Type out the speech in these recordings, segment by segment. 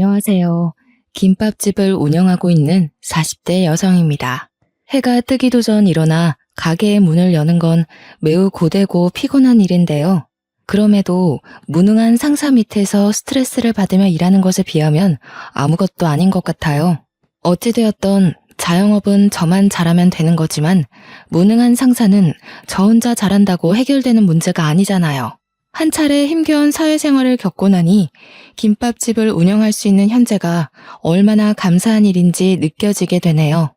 안녕하세요. 김밥집을 운영하고 있는 40대 여성입니다. 해가 뜨기도 전 일어나 가게의 문을 여는 건 매우 고되고 피곤한 일인데요. 그럼에도 무능한 상사 밑에서 스트레스를 받으며 일하는 것에 비하면 아무것도 아닌 것 같아요. 어찌되었던 자영업은 저만 잘하면 되는 거지만 무능한 상사는 저 혼자 잘한다고 해결되는 문제가 아니잖아요. 한 차례 힘겨운 사회생활을 겪고 나니 김밥집을 운영할 수 있는 현재가 얼마나 감사한 일인지 느껴지게 되네요.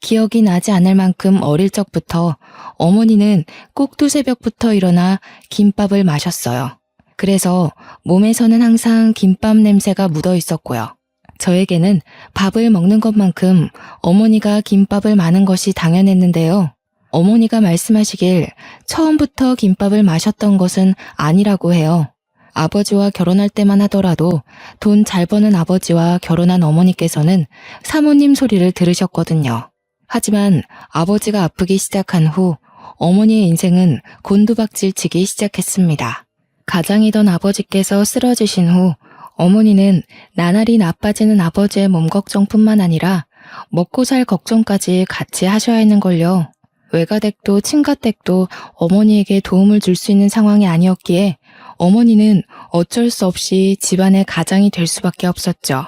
기억이 나지 않을 만큼 어릴 적부터 어머니는 꼭 두새벽부터 일어나 김밥을 마셨어요. 그래서 몸에서는 항상 김밥 냄새가 묻어 있었고요. 저에게는 밥을 먹는 것만큼 어머니가 김밥을 마는 것이 당연했는데요. 어머니가 말씀하시길 처음부터 김밥을 마셨던 것은 아니라고 해요. 아버지와 결혼할 때만 하더라도 돈 잘 버는 아버지와 결혼한 어머니께서는 사모님 소리를 들으셨거든요. 하지만 아버지가 아프기 시작한 후 어머니의 인생은 곤두박질치기 시작했습니다. 가장이던 아버지께서 쓰러지신 후 어머니는 나날이 나빠지는 아버지의 몸 걱정뿐만 아니라 먹고 살 걱정까지 같이 하셔야 했는걸요. 외가댁도 친가댁도 어머니에게 도움을 줄 수 있는 상황이 아니었기에 어머니는 어쩔 수 없이 집안의 가장이 될 수밖에 없었죠.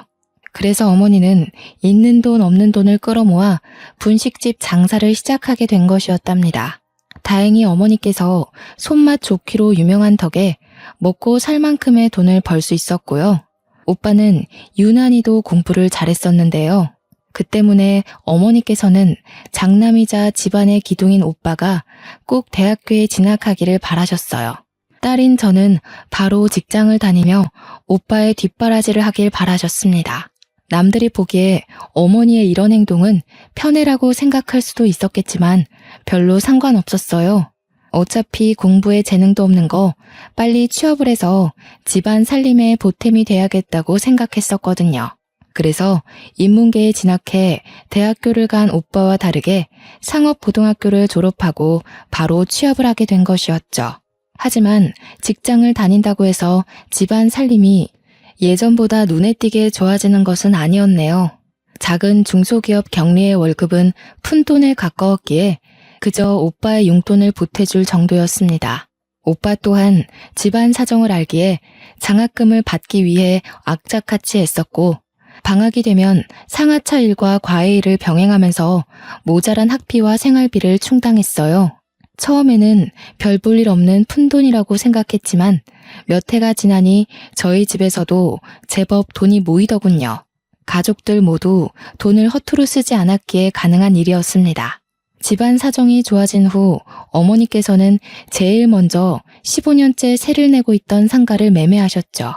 그래서 어머니는 있는 돈 없는 돈을 끌어모아 분식집 장사를 시작하게 된 것이었답니다. 다행히 어머니께서 손맛 좋기로 유명한 덕에 먹고 살 만큼의 돈을 벌 수 있었고요. 오빠는 유난히도 공부를 잘했었는데요. 그 때문에 어머니께서는 장남이자 집안의 기둥인 오빠가 꼭 대학교에 진학하기를 바라셨어요. 딸인 저는 바로 직장을 다니며 오빠의 뒷바라지를 하길 바라셨습니다. 남들이 보기에 어머니의 이런 행동은 편애라고 생각할 수도 있었겠지만 별로 상관없었어요. 어차피 공부에 재능도 없는 거 빨리 취업을 해서 집안 살림에 보탬이 돼야겠다고 생각했었거든요. 그래서 인문계에 진학해 대학교를 간 오빠와 다르게 상업고등학교를 졸업하고 바로 취업을 하게 된 것이었죠. 하지만 직장을 다닌다고 해서 집안 살림이 예전보다 눈에 띄게 좋아지는 것은 아니었네요. 작은 중소기업 경리의 월급은 푼돈에 가까웠기에 그저 오빠의 용돈을 보태줄 정도였습니다. 오빠 또한 집안 사정을 알기에 장학금을 받기 위해 악착같이 애썼고 방학이 되면 상하차 일과 과외 일을 병행하면서 모자란 학비와 생활비를 충당했어요. 처음에는 별 볼 일 없는 푼돈이라고 생각했지만 몇 해가 지나니 저희 집에서도 제법 돈이 모이더군요. 가족들 모두 돈을 허투루 쓰지 않았기에 가능한 일이었습니다. 집안 사정이 좋아진 후 어머니께서는 제일 먼저 15년째 세를 내고 있던 상가를 매매하셨죠.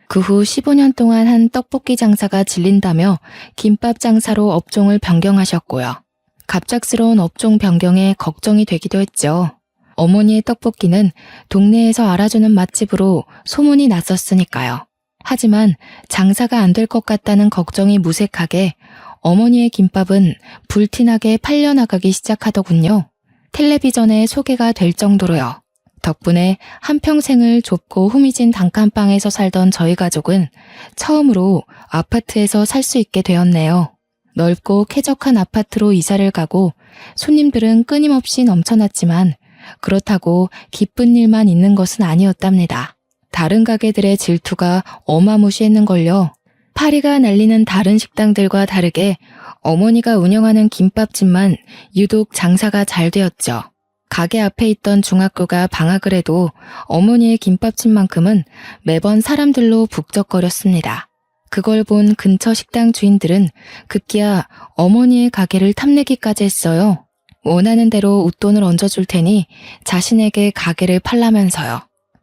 그 후 15년 동안 한 떡볶이 장사가 질린다며 김밥 장사로 업종을 변경하셨고요. 갑작스러운 업종 변경에 걱정이 되기도 했죠. 어머니의 떡볶이는 동네에서 알아주는 맛집으로 소문이 났었으니까요. 하지만 장사가 안 될 것 같다는 걱정이 무색하게 어머니의 김밥은 불티나게 팔려나가기 시작하더군요. 텔레비전에 소개가 될 정도로요. 덕분에 한평생을 좁고 후미진 단칸방에서 살던 저희 가족은 처음으로 아파트에서 살 수 있게 되었네요. 넓고 쾌적한 아파트로 이사를 가고 손님들은 끊임없이 넘쳐났지만 그렇다고 기쁜 일만 있는 것은 아니었답니다. 다른 가게들의 질투가 어마무시했는걸요. 파리가 날리는 다른 식당들과 다르게 어머니가 운영하는 김밥집만 유독 장사가 잘 되었죠. 가게 앞에 있던 중학교가 방학을 해도 어머니의 김밥집만큼은 매번 사람들로 북적거렸습니다. 그걸 본 근처 식당 주인들은 급기야 어머니의 가게를 탐내기까지 했어요. 원하는 대로 웃돈을 얹어줄 테니 자신에게 가게를 팔라면서요.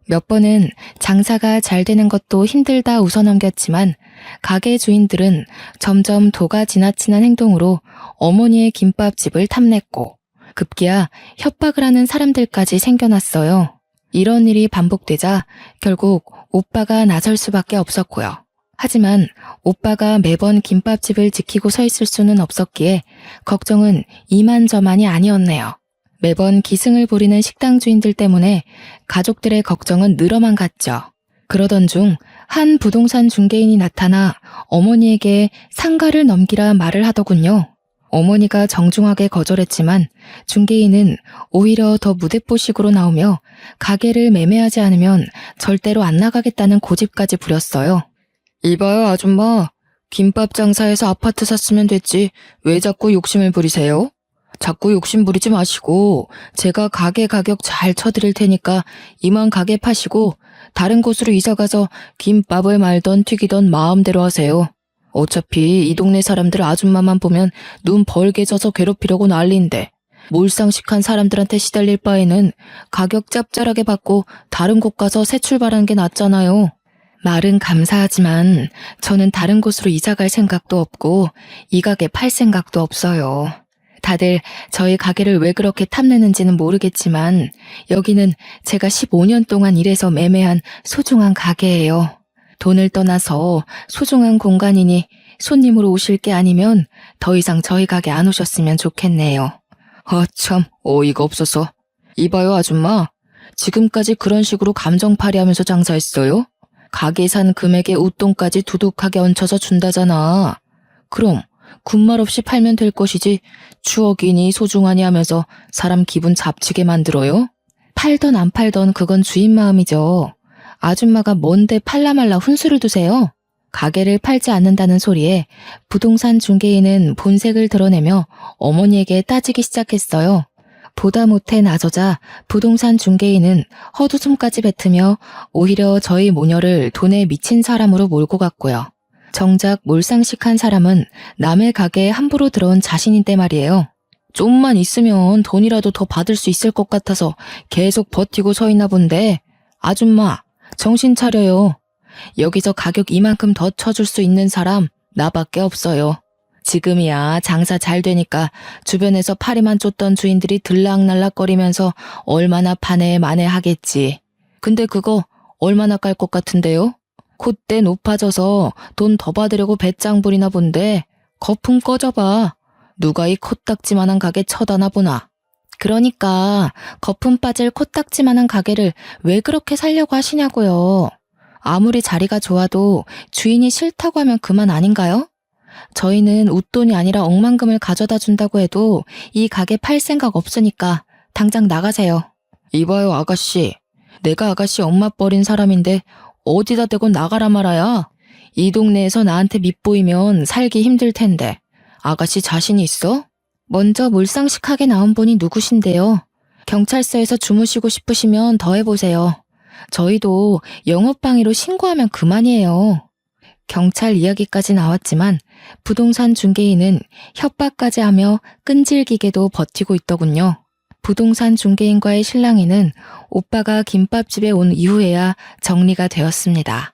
몇 번은 장사가 잘 되는 것도 힘들다 웃어넘겼지만 가게 주인들은 점점 도가 지나치는 행동으로 어머니의 김밥집을 탐냈고 급기야 협박을 하는 사람들까지 생겨났어요. 이런 일이 반복되자 결국 오빠가 나설 수밖에 없었고요. 하지만 오빠가 매번 김밥집을 지키고 서 있을 수는 없었기에 걱정은 이만저만이 아니었네요. 매번 기승을 부리는 식당 주인들 때문에 가족들의 걱정은 늘어만 갔죠. 그러던 중 한 부동산 중개인이 나타나 어머니에게 상가를 넘기라 말을 하더군요. 어머니가 정중하게 거절했지만 중개인은 오히려 더 무대뽀식으로 나오며 가게를 매매하지 않으면 절대로 안 나가겠다는 고집까지 부렸어요. 이봐요, 아줌마. 김밥 장사해서 아파트 샀으면 됐지. 왜 자꾸 욕심을 부리세요? 자꾸 욕심 부리지 마시고 제가 가게 가격 잘 쳐드릴 테니까 이만 가게 파시고 다른 곳으로 이사가서 김밥을 말던 튀기던 마음대로 하세요. 어차피 이 동네 사람들 아줌마만 보면 눈 벌게 져서 괴롭히려고 난리인데 몰상식한 사람들한테 시달릴 바에는 가격 짭짤하게 받고 다른 곳 가서 새 출발하는 게 낫잖아요. 말은 감사하지만 저는 다른 곳으로 이사갈 생각도 없고 이 가게 팔 생각도 없어요. 다들 저희 가게를 왜 그렇게 탐내는지는 모르겠지만 여기는 제가 15년 동안 일해서 매매한 소중한 가게예요. 돈을 떠나서 소중한 공간이니 손님으로 오실 게 아니면 더 이상 저희 가게 안 오셨으면 좋겠네요. 참 어이가 없어서. 이봐요, 아줌마. 지금까지 그런 식으로 감정팔이하면서 장사했어요? 가게 산 금액에 웃돈까지 두둑하게 얹혀서 준다잖아. 그럼 군말 없이 팔면 될 것이지 추억이니 소중하니 하면서 사람 기분 잡치게 만들어요? 팔던 안 팔던 그건 주인 마음이죠. 아줌마가 뭔데 팔라 말라 훈수를 두세요? 가게를 팔지 않는다는 소리에 부동산 중개인은 본색을 드러내며 어머니에게 따지기 시작했어요. 보다 못해 나서자 부동산 중개인은 헛웃음까지 뱉으며 오히려 저희 모녀를 돈에 미친 사람으로 몰고 갔고요. 정작 몰상식한 사람은 남의 가게에 함부로 들어온 자신인데 말이에요. 좀만 있으면 돈이라도 더 받을 수 있을 것 같아서 계속 버티고 서 있나 본데 아줌마 정신 차려요. 여기서 가격 이만큼 더 쳐줄 수 있는 사람 나밖에 없어요. 지금이야 장사 잘 되니까 주변에서 파리만 쫓던 주인들이 들락날락거리면서 얼마나 파네 마네 하겠지. 근데 그거 얼마나 깔 것 같은데요? 콧대 높아져서 돈 더 받으려고 배짱 부리나 본데 거품 꺼져봐. 누가 이 코딱지만한 가게 쳐다나 보나. 그러니까 거품 빠질 코딱지만한 가게를 왜 그렇게 살려고 하시냐고요. 아무리 자리가 좋아도 주인이 싫다고 하면 그만 아닌가요? 저희는 웃돈이 아니라 억만금을 가져다 준다고 해도 이 가게 팔 생각 없으니까 당장 나가세요. 이봐요, 아가씨. 내가 아가씨 엄마 버린 사람인데 어디다 대고 나가라 말아야. 이 동네에서 나한테 밉보이면 살기 힘들 텐데. 아가씨 자신이 있어? 먼저 몰상식하게 나온 분이 누구신데요? 경찰서에서 주무시고 싶으시면 더 해보세요. 저희도 영업방해로 신고하면 그만이에요. 경찰 이야기까지 나왔지만 부동산 중개인은 협박까지 하며 끈질기게도 버티고 있더군요. 부동산 중개인과의 실랑이는 오빠가 김밥집에 온 이후에야 정리가 되었습니다.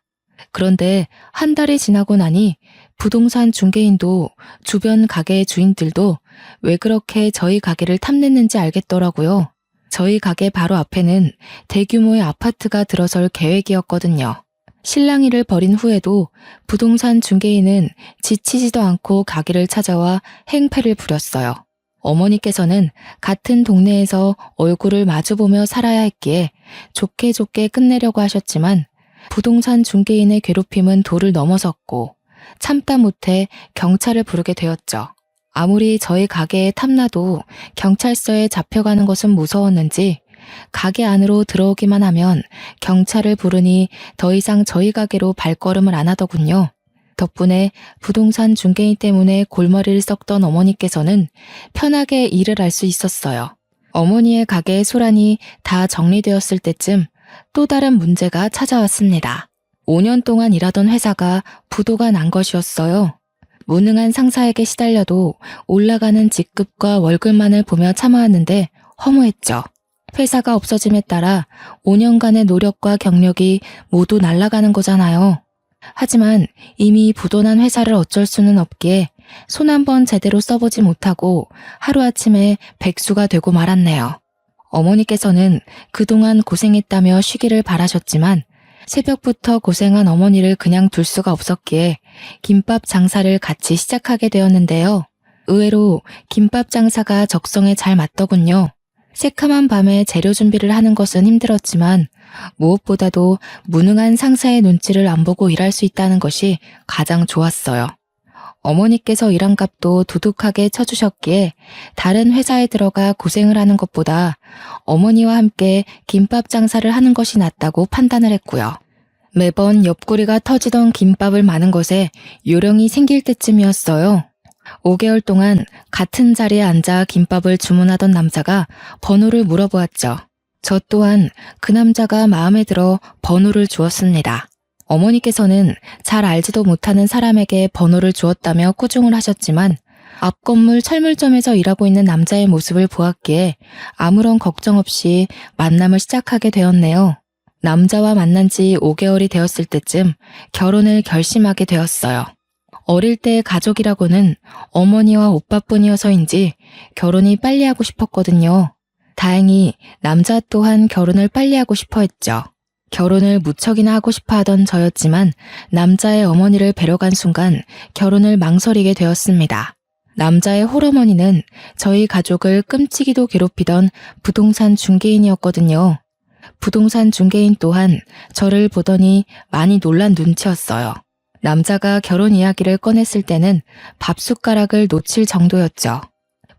그런데 한 달이 지나고 나니 부동산 중개인도 주변 가게 주인들도 왜 그렇게 저희 가게를 탐냈는지 알겠더라고요. 저희 가게 바로 앞에는 대규모의 아파트가 들어설 계획이었거든요. 실랑이를 벌인 후에도 부동산 중개인은 지치지도 않고 가게를 찾아와 행패를 부렸어요. 어머니께서는 같은 동네에서 얼굴을 마주보며 살아야 했기에 좋게 좋게 끝내려고 하셨지만 부동산 중개인의 괴롭힘은 도를 넘어섰고 참다 못해 경찰을 부르게 되었죠. 아무리 저희 가게에 탐나도 경찰서에 잡혀가는 것은 무서웠는지 가게 안으로 들어오기만 하면 경찰을 부르니 더 이상 저희 가게로 발걸음을 안 하더군요. 덕분에 부동산 중개인 때문에 골머리를 썩던 어머니께서는 편하게 일을 할 수 있었어요. 어머니의 가게의 소란이 다 정리되었을 때쯤 또 다른 문제가 찾아왔습니다. 5년 동안 일하던 회사가 부도가 난 것이었어요. 무능한 상사에게 시달려도 올라가는 직급과 월급만을 보며 참아왔는데 허무했죠. 회사가 없어짐에 따라 5년간의 노력과 경력이 모두 날아가는 거잖아요. 하지만 이미 부도난 회사를 어쩔 수는 없기에 손 한 번 제대로 써보지 못하고 하루아침에 백수가 되고 말았네요. 어머니께서는 그동안 고생했다며 쉬기를 바라셨지만 새벽부터 고생한 어머니를 그냥 둘 수가 없었기에 김밥 장사를 같이 시작하게 되었는데요. 의외로 김밥 장사가 적성에 잘 맞더군요. 새카만 밤에 재료 준비를 하는 것은 힘들었지만 무엇보다도 무능한 상사의 눈치를 안 보고 일할 수 있다는 것이 가장 좋았어요. 어머니께서 일한 값도 두둑하게 쳐주셨기에 다른 회사에 들어가 고생을 하는 것보다 어머니와 함께 김밥 장사를 하는 것이 낫다고 판단을 했고요. 매번 옆구리가 터지던 김밥을 마는 것에 요령이 생길 때쯤이었어요. 5개월 동안 같은 자리에 앉아 김밥을 주문하던 남자가 번호를 물어보았죠. 저 또한 그 남자가 마음에 들어 번호를 주었습니다. 어머니께서는 잘 알지도 못하는 사람에게 번호를 주었다며 꾸중을 하셨지만 앞 건물 철물점에서 일하고 있는 남자의 모습을 보았기에 아무런 걱정 없이 만남을 시작하게 되었네요. 남자와 만난 지 5개월이 되었을 때쯤 결혼을 결심하게 되었어요. 어릴 때 가족이라고는 어머니와 오빠뿐이어서인지 결혼이 빨리 하고 싶었거든요. 다행히 남자 또한 결혼을 빨리 하고 싶어 했죠. 결혼을 무척이나 하고 싶어 하던 저였지만 남자의 어머니를 뵈러 간 순간 결혼을 망설이게 되었습니다. 남자의 홀어머니는 저희 가족을 끔찍이도 괴롭히던 부동산 중개인이었거든요. 부동산 중개인 또한 저를 보더니 많이 놀란 눈치였어요. 남자가 결혼 이야기를 꺼냈을 때는 밥숟가락을 놓칠 정도였죠.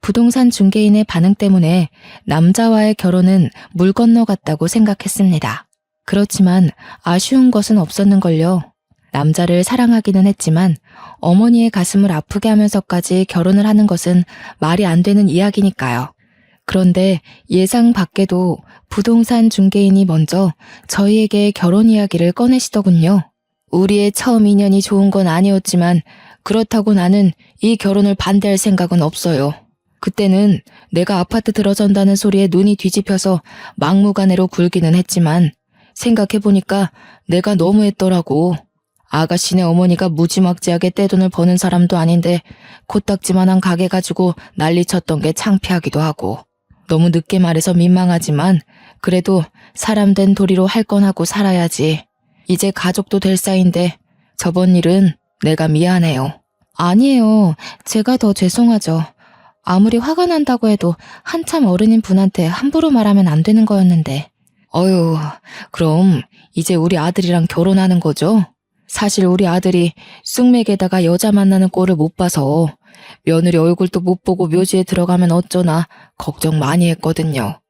부동산 중개인의 반응 때문에 남자와의 결혼은 물 건너갔다고 생각했습니다. 그렇지만 아쉬운 것은 없었는걸요. 남자를 사랑하기는 했지만 어머니의 가슴을 아프게 하면서까지 결혼을 하는 것은 말이 안 되는 이야기니까요. 그런데 예상 밖에도 부동산 중개인이 먼저 저희에게 결혼 이야기를 꺼내시더군요. 우리의 처음 인연이 좋은 건 아니었지만 그렇다고 나는 이 결혼을 반대할 생각은 없어요. 그때는 내가 아파트 들어선다는 소리에 눈이 뒤집혀서 막무가내로 굴기는 했지만 생각해보니까 내가 너무했더라고. 아가씨네 어머니가 무지막지하게 떼돈을 버는 사람도 아닌데 코딱지만한 가게 가지고 난리쳤던 게 창피하기도 하고. 너무 늦게 말해서 민망하지만 그래도 사람 된 도리로 할 건 하고 살아야지. 이제 가족도 될 사이인데 저번 일은 내가 미안해요. 아니에요. 제가 더 죄송하죠. 아무리 화가 난다고 해도 한참 어른인 분한테 함부로 말하면 안 되는 거였는데. 어휴, 그럼 이제 우리 아들이랑 결혼하는 거죠? 사실 우리 아들이 쑥맥에다가 여자 만나는 꼴을 못 봐서 며느리 얼굴도 못 보고 묘지에 들어가면 어쩌나 걱정 많이 했거든요.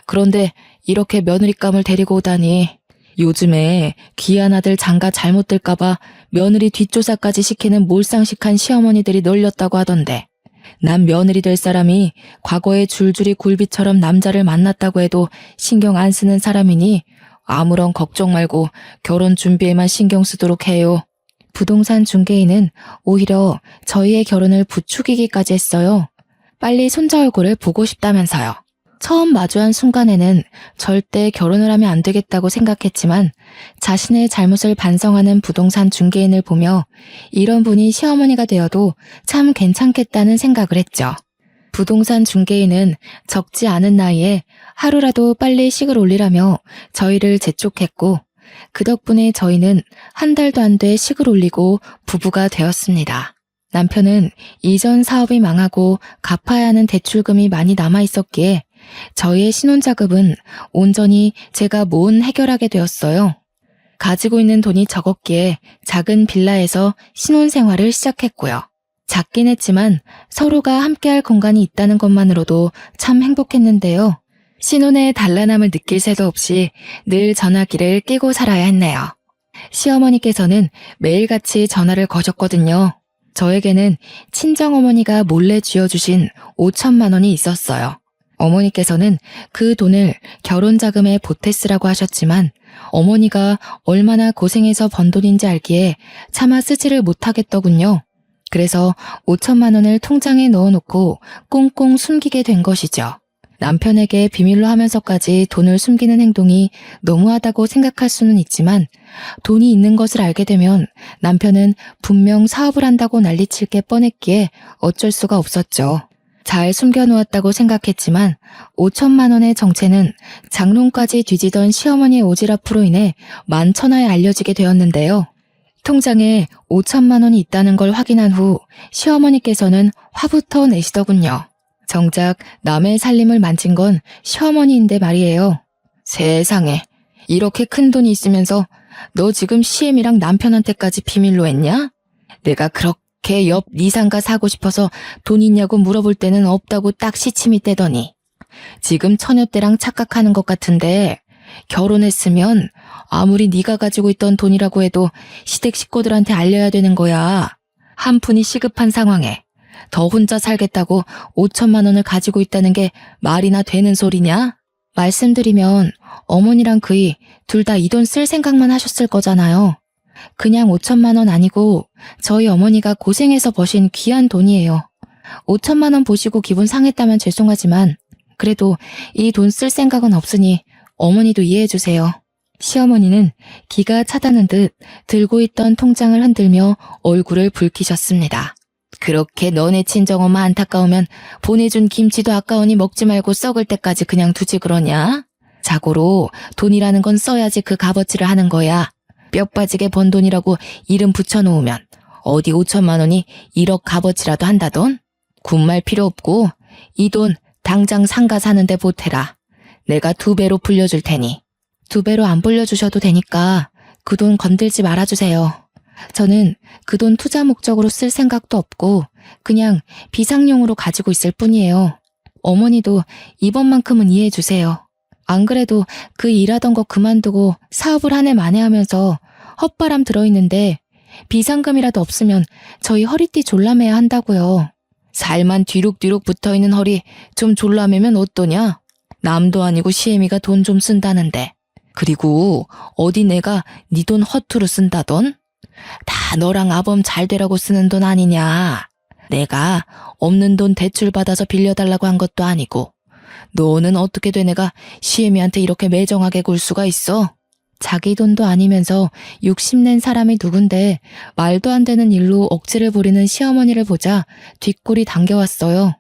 그런데 이렇게 며느리감을 데리고 오다니 요즘에 귀한 아들 장가 잘못 들까봐 며느리 뒷조사까지 시키는 몰상식한 시어머니들이 널렸다고 하던데 난 며느리 될 사람이 과거에 줄줄이 굴비처럼 남자를 만났다고 해도 신경 안 쓰는 사람이니 아무런 걱정 말고 결혼 준비에만 신경 쓰도록 해요. 부동산 중개인은 오히려 저희의 결혼을 부추기기까지 했어요. 빨리 손자 얼굴을 보고 싶다면서요. 처음 마주한 순간에는 절대 결혼을 하면 안 되겠다고 생각했지만 자신의 잘못을 반성하는 부동산 중개인을 보며 이런 분이 시어머니가 되어도 참 괜찮겠다는 생각을 했죠. 부동산 중개인은 적지 않은 나이에 하루라도 빨리 식을 올리라며 저희를 재촉했고 그 덕분에 저희는 한 달도 안 돼 식을 올리고 부부가 되었습니다. 남편은 이전 사업이 망하고 갚아야 하는 대출금이 많이 남아 있었기에 저희의 신혼자금은 온전히 제가 모은 해결하게 되었어요. 가지고 있는 돈이 적었기에 작은 빌라에서 신혼생활을 시작했고요. 작긴 했지만 서로가 함께할 공간이 있다는 것만으로도 참 행복했는데요. 신혼의 단란함을 느낄 새도 없이 늘 전화기를 끼고 살아야 했네요. 시어머니께서는 매일같이 전화를 거셨거든요. 저에게는 친정어머니가 몰래 쥐어주신 5천만 원이 있었어요. 어머니께서는 그 돈을 결혼자금에 보태 쓰라고 하셨지만 어머니가 얼마나 고생해서 번 돈인지 알기에 차마 쓰지를 못하겠더군요. 그래서 5천만 원을 통장에 넣어놓고 꽁꽁 숨기게 된 것이죠. 남편에게 비밀로 하면서까지 돈을 숨기는 행동이 너무하다고 생각할 수는 있지만 돈이 있는 것을 알게 되면 남편은 분명 사업을 한다고 난리칠 게 뻔했기에 어쩔 수가 없었죠. 잘 숨겨놓았다고 생각했지만 5천만 원의 정체는 장롱까지 뒤지던 시어머니의 오지랖으로 인해 만천하에 알려지게 되었는데요. 통장에 5천만 원이 있다는 걸 확인한 후 시어머니께서는 화부터 내시더군요. 정작 남의 살림을 만진 건 시어머니인데 말이에요. 세상에, 이렇게 큰 돈이 있으면서 너 지금 시엠이랑 남편한테까지 비밀로 했냐? 내가 그렇게 옆 이상가 사고 싶어서 돈 있냐고 물어볼 때는 없다고 딱 시침이 떼더니 지금 처녀 때랑 착각하는 것 같은데 결혼했으면 아무리 네가 가지고 있던 돈이라고 해도 시댁 식구들한테 알려야 되는 거야. 한 푼이 시급한 상황에 더 혼자 살겠다고 5천만 원을 가지고 있다는 게 말이나 되는 소리냐? 말씀드리면 어머니랑 그이 둘 다 이 돈 쓸 생각만 하셨을 거잖아요. 그냥 5천만 원 아니고 저희 어머니가 고생해서 버신 귀한 돈이에요. 5천만 원 보시고 기분 상했다면 죄송하지만 그래도 이 돈 쓸 생각은 없으니 어머니도 이해해 주세요. 시어머니는 기가 차다는 듯 들고 있던 통장을 흔들며 얼굴을 붉히셨습니다. 그렇게 너네 친정엄마 안타까우면 보내준 김치도 아까우니 먹지 말고 썩을 때까지 그냥 두지 그러냐? 자고로 돈이라는 건 써야지 그 값어치를 하는 거야. 뼈 빠지게 번 돈이라고 이름 붙여놓으면 어디 5천만 원이 1억 값어치라도 한다돈? 군말 필요 없고 이 돈 당장 상가 사는데 보태라. 내가 2배로 불려줄 테니. 2배로 안 불려주셔도 되니까 그 돈 건들지 말아주세요. 저는 그 돈 투자 목적으로 쓸 생각도 없고 그냥 비상용으로 가지고 있을 뿐이에요. 어머니도 이번만큼은 이해해 주세요. 안 그래도 그 일하던 거 그만두고 사업을 한 해 만에 하면서 헛바람 들어있는데 비상금이라도 없으면 저희 허리띠 졸라매야 한다고요. 살만 뒤룩뒤룩 붙어있는 허리 좀 졸라매면 어떠냐? 남도 아니고 시애미가 돈 좀 쓴다는데. 그리고 어디 내가 네 돈 허투루 쓴다던? 다 너랑 아범 잘 되라고 쓰는 돈 아니냐. 내가 없는 돈 대출 받아서 빌려달라고 한 것도 아니고 너는 어떻게 돼 내가 시애미한테 이렇게 매정하게 굴 수가 있어? 자기 돈도 아니면서 욕심낸 사람이 누군데 말도 안 되는 일로 억지를 부리는 시어머니를 보자 뒷골이 당겨왔어요.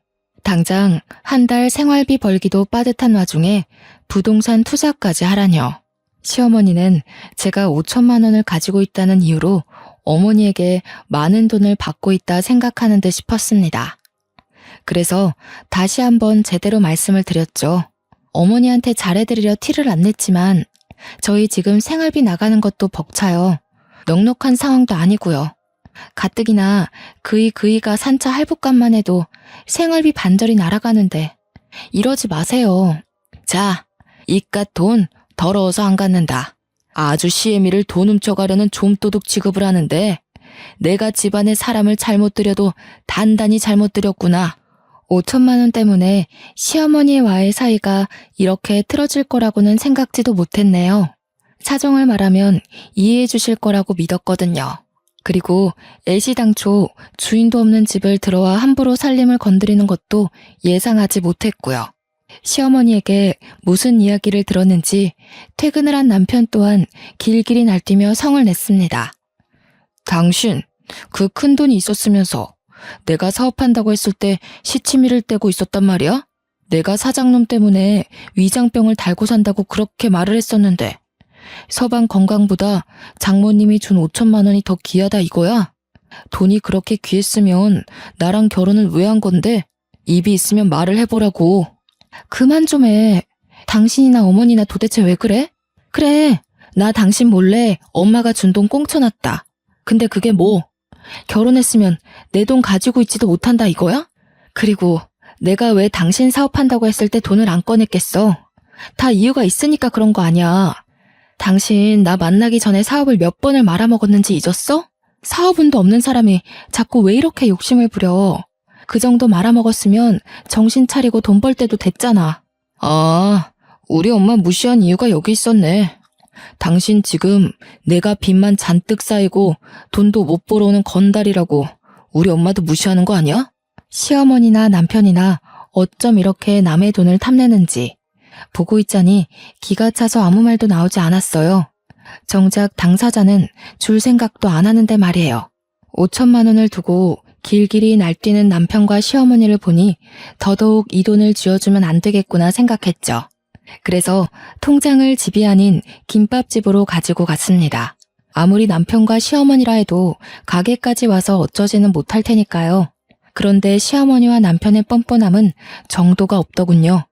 당장 한 달 생활비 벌기도 빠듯한 와중에 부동산 투자까지 하라뇨. 시어머니는 제가 5천만 원을 가지고 있다는 이유로 어머니에게 많은 돈을 받고 있다 생각하는 듯 싶었습니다. 그래서 다시 한번 제대로 말씀을 드렸죠. 어머니한테 잘해드리려 티를 안 냈지만 저희 지금 생활비 나가는 것도 벅차요. 넉넉한 상황도 아니고요. 가뜩이나 그이가 산차 할부값만 해도 생활비 반절이 날아가는데 이러지 마세요. 자, 이깟 돈 더러워서 안 갖는다. 아주 시애미를 돈 훔쳐가려는 좀도둑 취급을 하는데 내가 집안에 사람을 잘못 들여도 단단히 잘못 들였구나. 5천만 원 때문에 시어머니와의 사이가 이렇게 틀어질 거라고는 생각지도 못했네요. 사정을 말하면 이해해 주실 거라고 믿었거든요. 그리고 애시당초 주인도 없는 집을 들어와 함부로 살림을 건드리는 것도 예상하지 못했고요. 시어머니에게 무슨 이야기를 들었는지 퇴근을 한 남편 또한 길길이 날뛰며 성을 냈습니다. 당신, 그 큰 돈이 있었으면서 내가 사업한다고 했을 때 시치미를 떼고 있었단 말이야? 내가 사장놈 때문에 위장병을 달고 산다고 그렇게 말을 했었는데 서방 건강보다 장모님이 준 5천만 원이 더 귀하다 이거야? 돈이 그렇게 귀했으면 나랑 결혼은 왜 한 건데? 입이 있으면 말을 해보라고. 그만 좀 해. 당신이나 어머니나 도대체 왜 그래? 그래, 나 당신 몰래 엄마가 준 돈 꽁쳐놨다. 근데 그게 뭐? 결혼했으면 내 돈 가지고 있지도 못한다 이거야? 그리고 내가 왜 당신 사업한다고 했을 때 돈을 안 꺼냈겠어? 다 이유가 있으니까 그런 거 아니야. 당신 나 만나기 전에 사업을 몇 번을 말아먹었는지 잊었어? 사업운도 없는 사람이 자꾸 왜 이렇게 욕심을 부려? 그 정도 말아먹었으면 정신 차리고 돈 벌 때도 됐잖아. 아, 우리 엄마 무시한 이유가 여기 있었네. 당신 지금 내가 빚만 잔뜩 쌓이고 돈도 못 벌어오는 건달이라고 우리 엄마도 무시하는 거 아니야? 시어머니나 남편이나 어쩜 이렇게 남의 돈을 탐내는지 보고 있자니 기가 차서 아무 말도 나오지 않았어요. 정작 당사자는 줄 생각도 안 하는데 말이에요. 5천만 원을 두고 길길이 날뛰는 남편과 시어머니를 보니 더더욱 이 돈을 쥐어주면 안 되겠구나 생각했죠. 그래서 통장을 집이 아닌 김밥집으로 가지고 갔습니다. 아무리 남편과 시어머니라 해도 가게까지 와서 어쩌지는 못할 테니까요. 그런데 시어머니와 남편의 뻔뻔함은 정도가 없더군요.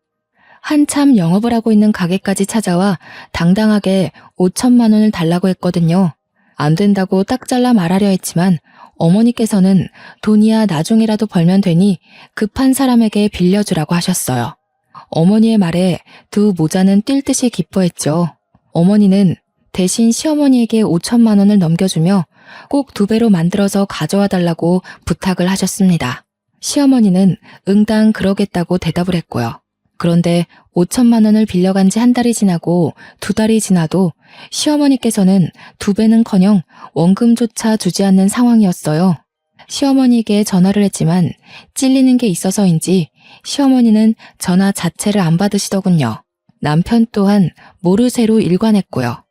한참 영업을 하고 있는 가게까지 찾아와 당당하게 5천만 원을 달라고 했거든요. 안 된다고 딱 잘라 말하려 했지만 어머니께서는 돈이야 나중이라도 벌면 되니 급한 사람에게 빌려주라고 하셨어요. 어머니의 말에 두 모자는 뛸 듯이 기뻐했죠. 어머니는 대신 시어머니에게 5천만 원을 넘겨주며 꼭 2배로 만들어서 가져와 달라고 부탁을 하셨습니다. 시어머니는 응당 그러겠다고 대답을 했고요. 그런데 5천만 원을 빌려간 지 1달이 지나고 2달이 지나도 시어머니께서는 2배는커녕 원금조차 주지 않는 상황이었어요. 시어머니에게 전화를 했지만 찔리는 게 있어서인지 시어머니는 전화 자체를 안 받으시더군요. 남편 또한 모르쇠로 일관했고요.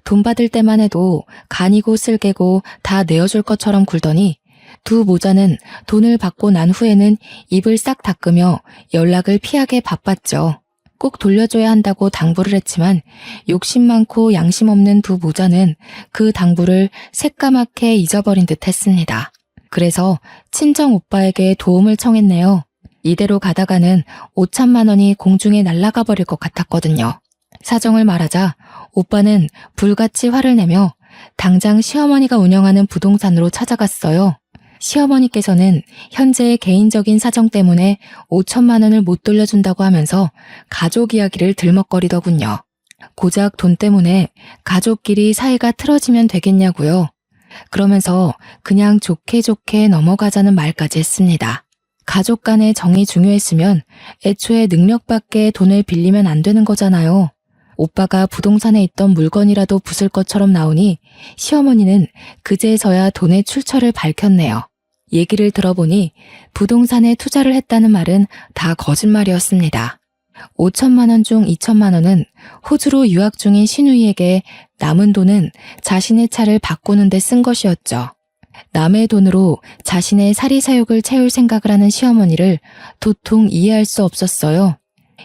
돈 받을 때만 해도 간이고 쓸개고 다 내어줄 것처럼 굴더니 두 모자는 돈을 받고 난 후에는 입을 싹 닦으며 연락을 피하게 바빴죠. 꼭 돌려줘야 한다고 당부를 했지만 욕심 많고 양심 없는 두 모자는 그 당부를 새까맣게 잊어버린 듯 했습니다. 그래서 친정 오빠에게 도움을 청했네요. 이대로 가다가는 5천만 원이 공중에 날아가 버릴 것 같았거든요. 사정을 말하자 오빠는 불같이 화를 내며 당장 시어머니가 운영하는 부동산으로 찾아갔어요. 시어머니께서는 현재의 개인적인 사정 때문에 5천만 원을 못 돌려준다고 하면서 가족 이야기를 들먹거리더군요. 고작 돈 때문에 가족끼리 사이가 틀어지면 되겠냐고요. 그러면서 그냥 좋게 좋게 넘어가자는 말까지 했습니다. 가족 간의 정이 중요했으면 애초에 능력밖에 돈을 빌리면 안 되는 거잖아요. 오빠가 부동산에 있던 물건이라도 부술 것처럼 나오니 시어머니는 그제서야 돈의 출처를 밝혔네요. 얘기를 들어보니 부동산에 투자를 했다는 말은 다 거짓말이었습니다. 5천만 원 중 2천만 원은 호주로 유학 중인 시누이에게 남은 돈은 자신의 차를 바꾸는 데 쓴 것이었죠. 남의 돈으로 자신의 사리사욕을 채울 생각을 하는 시어머니를 도통 이해할 수 없었어요.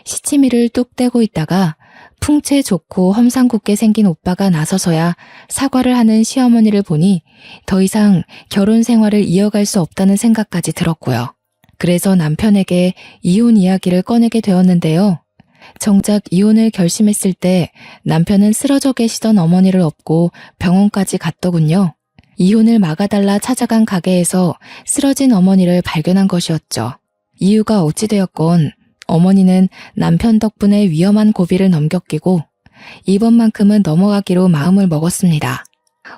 시치미를 뚝 떼고 있다가 풍채 좋고 험상궂게 생긴 오빠가 나서서야 사과를 하는 시어머니를 보니 더 이상 결혼 생활을 이어갈 수 없다는 생각까지 들었고요. 그래서 남편에게 이혼 이야기를 꺼내게 되었는데요. 정작 이혼을 결심했을 때 남편은 쓰러져 계시던 어머니를 업고 병원까지 갔더군요. 이혼을 막아달라 찾아간 가게에서 쓰러진 어머니를 발견한 것이었죠. 이유가 어찌되었건 어머니는 남편 덕분에 위험한 고비를 넘겼기고 이번만큼은 넘어가기로 마음을 먹었습니다.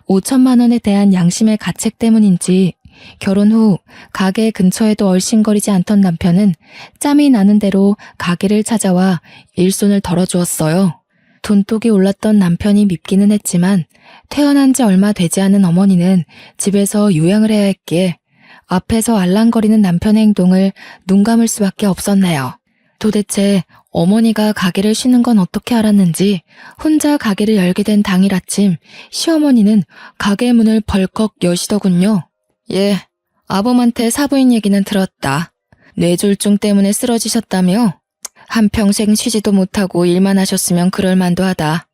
5천만 원에 대한 양심의 가책 때문인지 결혼 후 가게 근처에도 얼씬거리지 않던 남편은 짬이 나는 대로 가게를 찾아와 일손을 덜어주었어요. 돈독이 올랐던 남편이 밉기는 했지만 태어난 지 얼마 되지 않은 어머니는 집에서 요양을 해야 했기에 앞에서 알랑거리는 남편의 행동을 눈 감을 수밖에 없었네요. 도대체 어머니가 가게를 쉬는 건 어떻게 알았는지 혼자 가게를 열게 된 당일 아침 시어머니는 가게 문을 벌컥 여시더군요. 예, 아범한테 사부인 얘기는 들었다. 뇌졸중 때문에 쓰러지셨다며? 한평생 쉬지도 못하고 일만 하셨으면 그럴 만도 하다.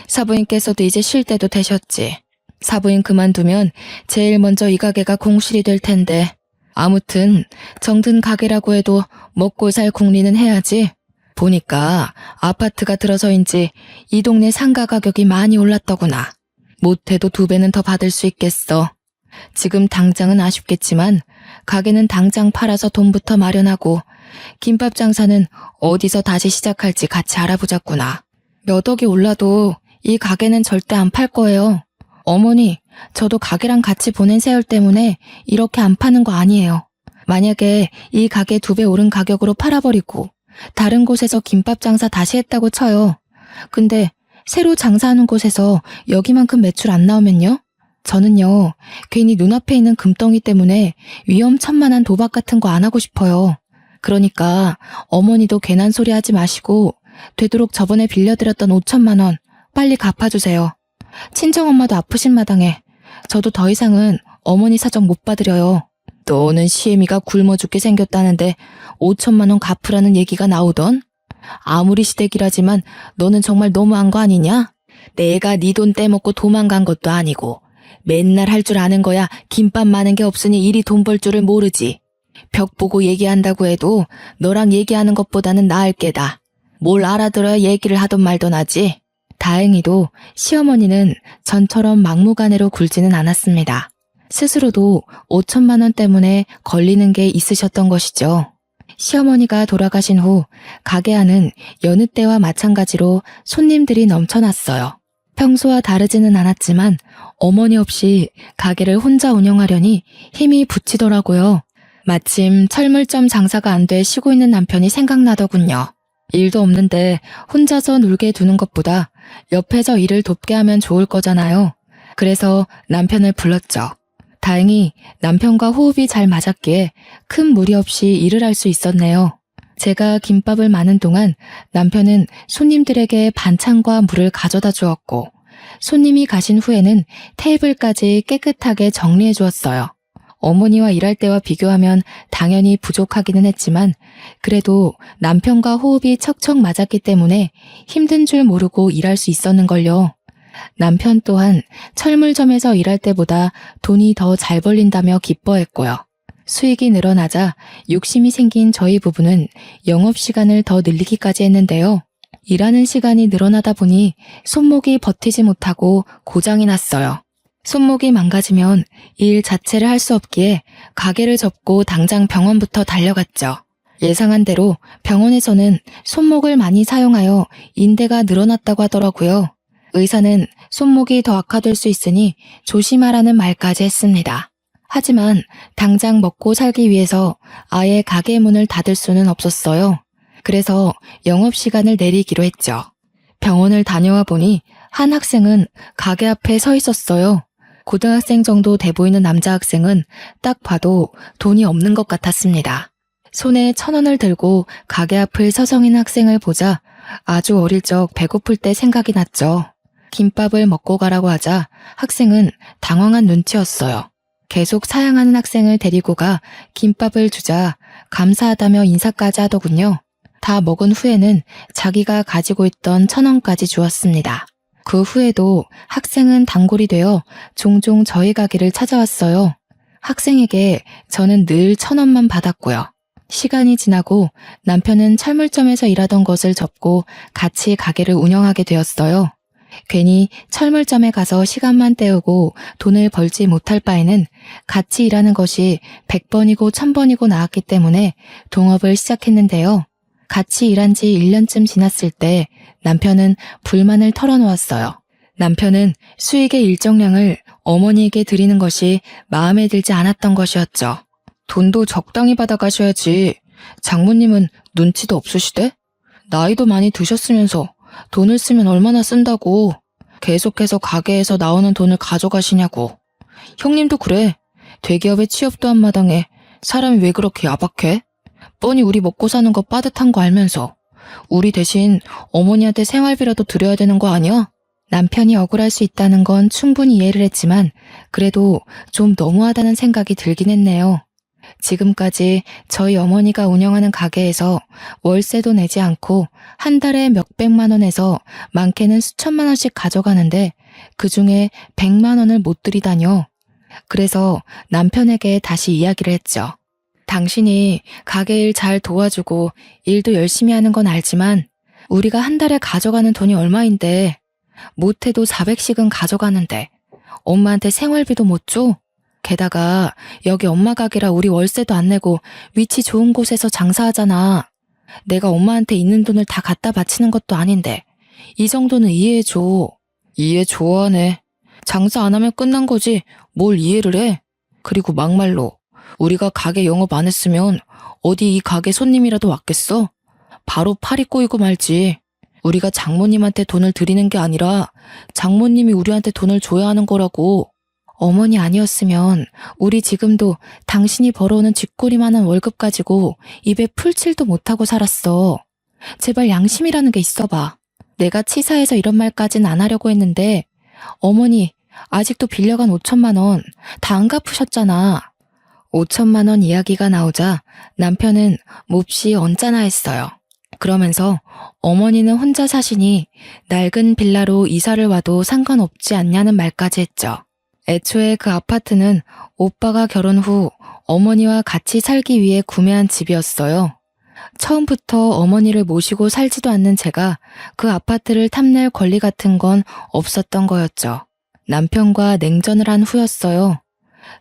사부인께서도 이제 쉴 때도 되셨지. 사부인 그만두면 제일 먼저 이 가게가 공실이 될 텐데. 아무튼 정든 가게라고 해도 먹고 살 궁리는 해야지. 보니까 아파트가 들어서인지 이 동네 상가 가격이 많이 올랐더구나. 못해도 2배는 더 받을 수 있겠어. 지금 당장은 아쉽겠지만 가게는 당장 팔아서 돈부터 마련하고 김밥 장사는 어디서 다시 시작할지 같이 알아보자꾸나. 몇 억이 올라도 이 가게는 절대 안 팔 거예요. 어머니, 저도 가게랑 같이 보낸 세월 때문에 이렇게 안 파는 거 아니에요. 만약에 이 가게 2배 오른 가격으로 팔아버리고 다른 곳에서 김밥 장사 다시 했다고 쳐요. 근데 새로 장사하는 곳에서 여기만큼 매출 안 나오면요? 저는요, 괜히 눈앞에 있는 금덩이 때문에 위험천만한 도박 같은 거 안 하고 싶어요. 그러니까 어머니도 괜한 소리 하지 마시고 되도록 저번에 빌려드렸던 5천만 원 빨리 갚아주세요. 친정엄마도 아프신 마당에 저도 더 이상은 어머니 사정 못 받으려요. 너는 시애미가 굶어 죽게 생겼다는데 5천만 원 갚으라는 얘기가 나오던? 아무리 시댁이라지만 너는 정말 너무한 거 아니냐? 내가 네 돈 떼먹고 도망간 것도 아니고 맨날 할 줄 아는 거야 김밥 많은 게 없으니 이리 돈 벌 줄을 모르지. 벽 보고 얘기한다고 해도 너랑 얘기하는 것보다는 나을 게다. 뭘 알아들어야 얘기를 하던 말던 하지. 다행히도 시어머니는 전처럼 막무가내로 굴지는 않았습니다. 스스로도 5천만 원 때문에 걸리는 게 있으셨던 것이죠. 시어머니가 돌아가신 후 가게 안은 여느 때와 마찬가지로 손님들이 넘쳐났어요. 평소와 다르지는 않았지만 어머니 없이 가게를 혼자 운영하려니 힘이 붙이더라고요. 마침 철물점 장사가 안 돼 쉬고 있는 남편이 생각나더군요. 일도 없는데 혼자서 놀게 두는 것보다 옆에서 일을 돕게 하면 좋을 거잖아요. 그래서 남편을 불렀죠. 다행히 남편과 호흡이 잘 맞았기에 큰 무리 없이 일을 할 수 있었네요. 제가 김밥을 마는 동안 남편은 손님들에게 반찬과 물을 가져다 주었고 손님이 가신 후에는 테이블까지 깨끗하게 정리해 주었어요. 어머니와 일할 때와 비교하면 당연히 부족하기는 했지만 그래도 남편과 호흡이 척척 맞았기 때문에 힘든 줄 모르고 일할 수 있었는걸요. 남편 또한 철물점에서 일할 때보다 돈이 더 잘 벌린다며 기뻐했고요. 수익이 늘어나자 욕심이 생긴 저희 부부는 영업시간을 더 늘리기까지 했는데요. 일하는 시간이 늘어나다 보니 손목이 버티지 못하고 고장이 났어요. 손목이 망가지면 일 자체를 할 수 없기에 가게를 접고 당장 병원부터 달려갔죠. 예상한 대로 병원에서는 손목을 많이 사용하여 인대가 늘어났다고 하더라고요. 의사는 손목이 더 악화될 수 있으니 조심하라는 말까지 했습니다. 하지만 당장 먹고 살기 위해서 아예 가게 문을 닫을 수는 없었어요. 그래서 영업시간을 내리기로 했죠. 병원을 다녀와 보니 한 학생은 가게 앞에 서 있었어요. 고등학생 정도 돼 보이는 남자 학생은 딱 봐도 돈이 없는 것 같았습니다. 손에 1,000원을 들고 가게 앞을 서성이는 학생을 보자 아주 어릴 적 배고플 때 생각이 났죠. 김밥을 먹고 가라고 하자 학생은 당황한 눈치였어요. 계속 사양하는 학생을 데리고 가 김밥을 주자 감사하다며 인사까지 하더군요. 다 먹은 후에는 자기가 가지고 있던 1,000원까지 주었습니다. 그 후에도 학생은 단골이 되어 종종 저희 가게를 찾아왔어요. 학생에게 저는 늘 1,000원만 받았고요. 시간이 지나고 남편은 철물점에서 일하던 것을 접고 같이 가게를 운영하게 되었어요. 괜히 철물점에 가서 시간만 때우고 돈을 벌지 못할 바에는 같이 일하는 것이 100번이고 1000번이고 나았기 때문에 동업을 시작했는데요. 같이 일한 지 1년쯤 지났을 때 남편은 불만을 털어놓았어요. 남편은 수익의 일정량을 어머니에게 드리는 것이 마음에 들지 않았던 것이었죠. 돈도 적당히 받아가셔야지. 장모님은 눈치도 없으시대? 나이도 많이 드셨으면서 돈을 쓰면 얼마나 쓴다고. 계속해서 가게에서 나오는 돈을 가져가시냐고. 형님도 그래. 대기업에 취업도 한 마당에 사람이 왜 그렇게 야박해? 뻔히 우리 먹고 사는 거 빠듯한 거 알면서 우리 대신 어머니한테 생활비라도 드려야 되는 거 아니야? 남편이 억울할 수 있다는 건 충분히 이해를 했지만 그래도 좀 너무하다는 생각이 들긴 했네요. 지금까지 저희 어머니가 운영하는 가게에서 월세도 내지 않고 한 달에 몇백만 원에서 많게는 수천만 원씩 가져가는데 그중에 100만 원을 못 드리다뇨. 그래서 남편에게 다시 이야기를 했죠. 당신이 가게 일 잘 도와주고 일도 열심히 하는 건 알지만 우리가 한 달에 가져가는 돈이 얼마인데 못해도 400씩은 가져가는데 엄마한테 생활비도 못 줘? 게다가 여기 엄마 가게라 우리 월세도 안 내고 위치 좋은 곳에서 장사하잖아. 내가 엄마한테 있는 돈을 다 갖다 바치는 것도 아닌데 이 정도는 이해해줘. 이해 좋아하네. 장사 안 하면 끝난 거지 뭘 이해를 해. 그리고 막말로 우리가 가게 영업 안 했으면 어디 이 가게 손님이라도 왔겠어? 바로 팔이 꼬이고 말지. 우리가 장모님한테 돈을 드리는 게 아니라 장모님이 우리한테 돈을 줘야 하는 거라고. 어머니 아니었으면 우리 지금도 당신이 벌어오는 쥐꼬리만한 월급 가지고 입에 풀칠도 못하고 살았어. 제발 양심이라는 게 있어봐. 내가 치사해서 이런 말까진 안 하려고 했는데 어머니 아직도 빌려간 5천만 원 다 안 갚으셨잖아. 5천만 원 이야기가 나오자 남편은 몹시 언짢아 했어요. 그러면서 어머니는 혼자 사시니 낡은 빌라로 이사를 와도 상관없지 않냐는 말까지 했죠. 애초에 그 아파트는 오빠가 결혼 후 어머니와 같이 살기 위해 구매한 집이었어요. 처음부터 어머니를 모시고 살지도 않는 제가 그 아파트를 탐낼 권리 같은 건 없었던 거였죠. 남편과 냉전을 한 후였어요.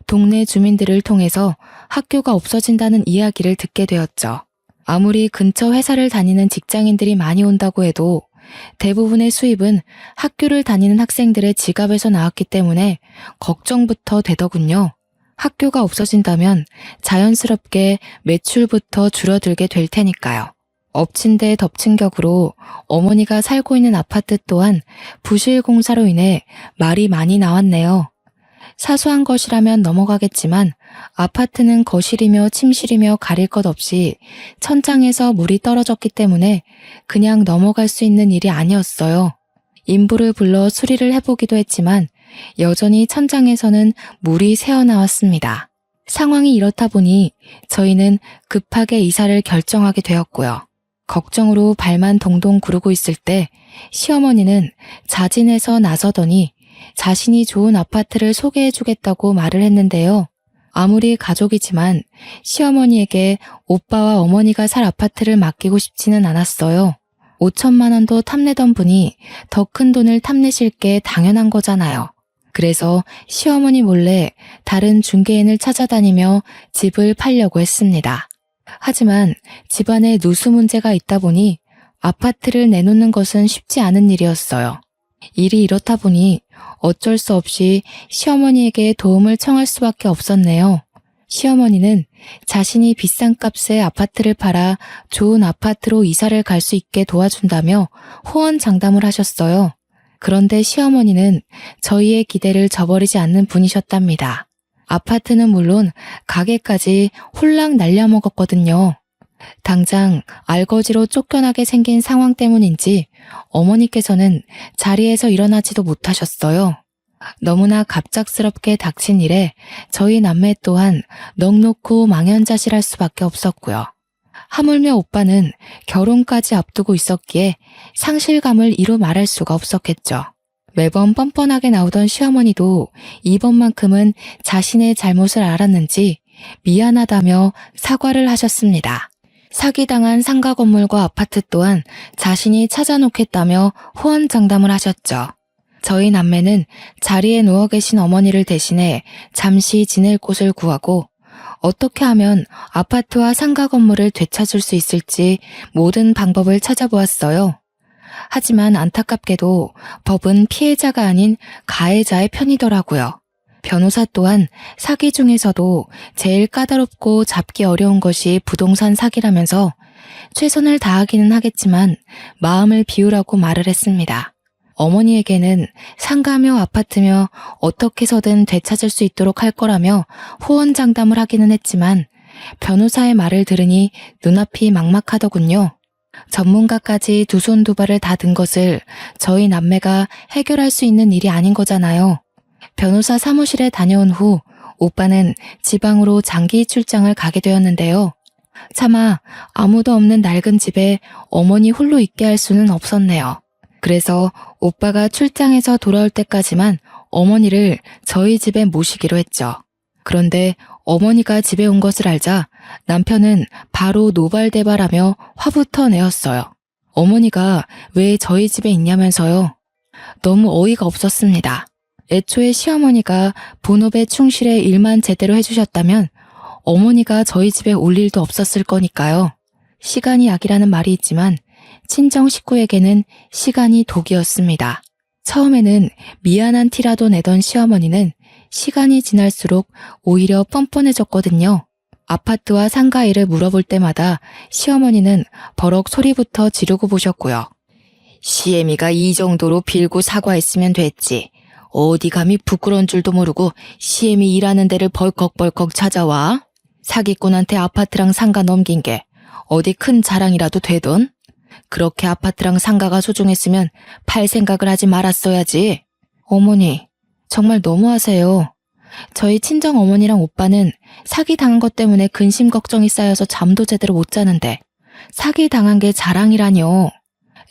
동네 주민들을 통해서 학교가 없어진다는 이야기를 듣게 되었죠. 아무리 근처 회사를 다니는 직장인들이 많이 온다고 해도 대부분의 수입은 학교를 다니는 학생들의 지갑에서 나왔기 때문에 걱정부터 되더군요. 학교가 없어진다면 자연스럽게 매출부터 줄어들게 될 테니까요. 엎친 데 덮친 격으로 어머니가 살고 있는 아파트 또한 부실 공사로 인해 말이 많이 나왔네요. 사소한 것이라면 넘어가겠지만 아파트는 거실이며 침실이며 가릴 것 없이 천장에서 물이 떨어졌기 때문에 그냥 넘어갈 수 있는 일이 아니었어요. 인부를 불러 수리를 해보기도 했지만 여전히 천장에서는 물이 새어나왔습니다. 상황이 이렇다 보니 저희는 급하게 이사를 결정하게 되었고요. 걱정으로 발만 동동 구르고 있을 때 시어머니는 자진해서 나서더니 자신이 좋은 아파트를 소개해주겠다고 말을 했는데요. 아무리 가족이지만 시어머니에게 오빠와 어머니가 살 아파트를 맡기고 싶지는 않았어요. 5천만 원도 탐내던 분이 더 큰 돈을 탐내실 게 당연한 거잖아요. 그래서 시어머니 몰래 다른 중개인을 찾아다니며 집을 팔려고 했습니다. 하지만 집안에 누수 문제가 있다 보니 아파트를 내놓는 것은 쉽지 않은 일이었어요. 일이 이렇다 보니 어쩔 수 없이 시어머니에게 도움을 청할 수밖에 없었네요. 시어머니는 자신이 비싼 값에 아파트를 팔아 좋은 아파트로 이사를 갈 수 있게 도와준다며 호언장담을 하셨어요. 그런데 시어머니는 저희의 기대를 저버리지 않는 분이셨답니다. 아파트는 물론 가게까지 홀랑 날려먹었거든요. 당장 알거지로 쫓겨나게 생긴 상황 때문인지 어머니께서는 자리에서 일어나지도 못하셨어요. 너무나 갑작스럽게 닥친 일에 저희 남매 또한 넋놓고 망연자실할 수밖에 없었고요. 하물며 오빠는 결혼까지 앞두고 있었기에 상실감을 이루 말할 수가 없었겠죠. 매번 뻔뻔하게 나오던 시어머니도 이번만큼은 자신의 잘못을 알았는지 미안하다며 사과를 하셨습니다. 사기당한 상가 건물과 아파트 또한 자신이 찾아놓겠다며 호언장담을 하셨죠. 저희 남매는 자리에 누워 계신 어머니를 대신해 잠시 지낼 곳을 구하고 어떻게 하면 아파트와 상가 건물을 되찾을 수 있을지 모든 방법을 찾아보았어요. 하지만 안타깝게도 법은 피해자가 아닌 가해자의 편이더라고요. 변호사 또한 사기 중에서도 제일 까다롭고 잡기 어려운 것이 부동산 사기라면서 최선을 다하기는 하겠지만 마음을 비우라고 말을 했습니다. 어머니에게는 상가며 아파트며 어떻게 해서든 되찾을 수 있도록 할 거라며 호언장담을 하기는 했지만 변호사의 말을 들으니 눈앞이 막막하더군요. 전문가까지 두 손 두 발을 다 든 것을 저희 남매가 해결할 수 있는 일이 아닌 거잖아요. 변호사 사무실에 다녀온 후 오빠는 지방으로 장기 출장을 가게 되었는데요. 차마 아무도 없는 낡은 집에 어머니 홀로 있게 할 수는 없었네요. 그래서 오빠가 출장에서 돌아올 때까지만 어머니를 저희 집에 모시기로 했죠. 그런데 어머니가 집에 온 것을 알자 남편은 바로 노발대발하며 화부터 내었어요. 어머니가 왜 저희 집에 있냐면서요. 너무 어이가 없었습니다. 애초에 시어머니가 본업에 충실해 일만 제대로 해주셨다면 어머니가 저희 집에 올 일도 없었을 거니까요. 시간이 약이라는 말이 있지만 친정 식구에게는 시간이 독이었습니다. 처음에는 미안한 티라도 내던 시어머니는 시간이 지날수록 오히려 뻔뻔해졌거든요. 아파트와 상가 일을 물어볼 때마다 시어머니는 버럭 소리부터 지르고 보셨고요. 시애미가 이 정도로 빌고 사과했으면 됐지. 어디 감히 부끄러운 줄도 모르고 시애미 일하는 데를 벌컥벌컥 찾아와? 사기꾼한테 아파트랑 상가 넘긴 게 어디 큰 자랑이라도 되던? 그렇게 아파트랑 상가가 소중했으면 팔 생각을 하지 말았어야지. 어머니, 정말 너무하세요. 저희 친정 어머니랑 오빠는 사기당한 것 때문에 근심 걱정이 쌓여서 잠도 제대로 못 자는데 사기당한 게 자랑이라뇨.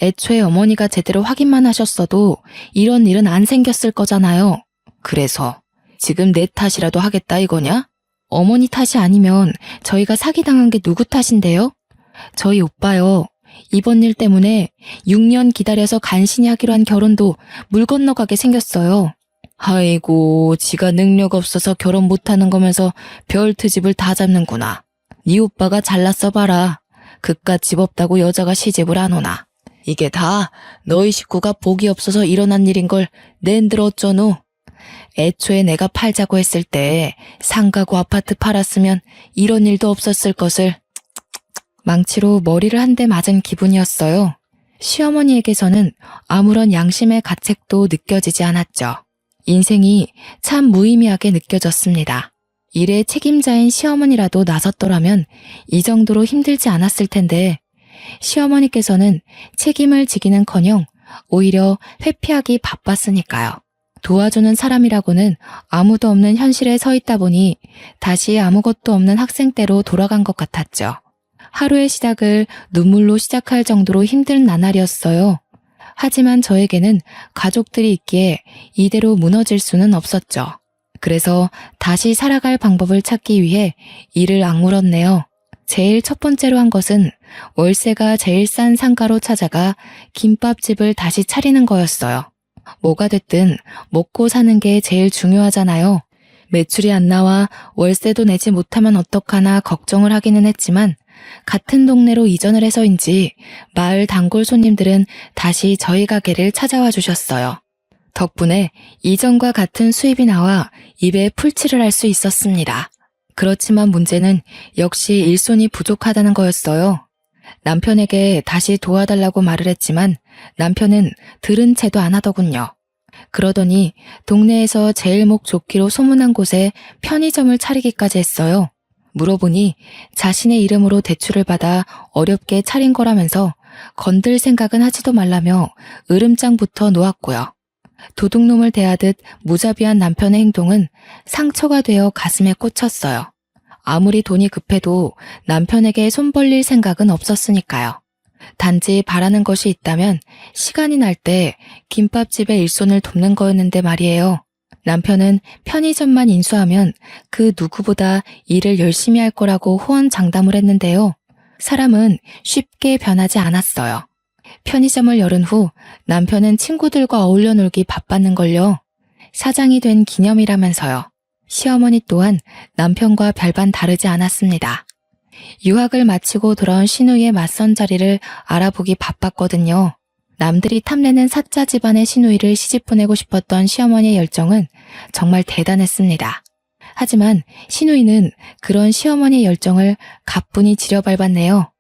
애초에 어머니가 제대로 확인만 하셨어도 이런 일은 안 생겼을 거잖아요. 그래서 지금 내 탓이라도 하겠다 이거냐? 어머니 탓이 아니면 저희가 사기당한 게 누구 탓인데요? 저희 오빠요. 이번 일 때문에 6년 기다려서 간신히 하기로 한 결혼도 물 건너가게 생겼어요. 아이고, 지가 능력 없어서 결혼 못하는 거면서 별 트집을 다 잡는구나. 네 오빠가 잘났어 봐라. 그깟 집 없다고 여자가 시집을 안 오나. 이게 다 너희 식구가 복이 없어서 일어난 일인 걸 낸들 어쩌노. 애초에 내가 팔자고 했을 때 상가고 아파트 팔았으면 이런 일도 없었을 것을. 망치로 머리를 한 대 맞은 기분이었어요. 시어머니에게서는 아무런 양심의 가책도 느껴지지 않았죠. 인생이 참 무의미하게 느껴졌습니다. 일의 책임자인 시어머니라도 나섰더라면 이 정도로 힘들지 않았을 텐데 시어머니께서는 책임을 지기는커녕 오히려 회피하기 바빴으니까요. 도와주는 사람이라고는 아무도 없는 현실에 서 있다 보니 다시 아무것도 없는 학생 때로 돌아간 것 같았죠. 하루의 시작을 눈물로 시작할 정도로 힘든 나날이었어요. 하지만 저에게는 가족들이 있기에 이대로 무너질 수는 없었죠. 그래서 다시 살아갈 방법을 찾기 위해 일을 악물었네요. 제일 첫 번째로 한 것은 월세가 제일 싼 상가로 찾아가 김밥집을 다시 차리는 거였어요. 뭐가 됐든 먹고 사는 게 제일 중요하잖아요. 매출이 안 나와 월세도 내지 못하면 어떡하나 걱정을 하기는 했지만 같은 동네로 이전을 해서인지 마을 단골 손님들은 다시 저희 가게를 찾아와 주셨어요. 덕분에 이전과 같은 수입이 나와 입에 풀칠을 할 수 있었습니다. 그렇지만 문제는 역시 일손이 부족하다는 거였어요. 남편에게 다시 도와달라고 말을 했지만 남편은 들은 채도 안 하더군요. 그러더니 동네에서 제일 목 좋기로 소문난 곳에 편의점을 차리기까지 했어요. 물어보니 자신의 이름으로 대출을 받아 어렵게 차린 거라면서 건들 생각은 하지도 말라며 으름장부터 놓았고요. 도둑놈을 대하듯 무자비한 남편의 행동은 상처가 되어 가슴에 꽂혔어요. 아무리 돈이 급해도 남편에게 손 벌릴 생각은 없었으니까요. 단지 바라는 것이 있다면 시간이 날 때 김밥집의 일손을 돕는 거였는데 말이에요. 남편은 편의점만 인수하면 그 누구보다 일을 열심히 할 거라고 호언장담을 했는데요. 사람은 쉽게 변하지 않았어요. 편의점을 열은 후 남편은 친구들과 어울려 놀기 바빴는걸요. 사장이 된 기념이라면서요. 시어머니 또한 남편과 별반 다르지 않았습니다. 유학을 마치고 돌아온 시누이의 맞선 자리를 알아보기 바빴거든요. 남들이 탐내는 사짜 집안의 시누이를 시집 보내고 싶었던 시어머니의 열정은 정말 대단했습니다. 하지만 시누이는 그런 시어머니의 열정을 가뿐히 지려밟았네요.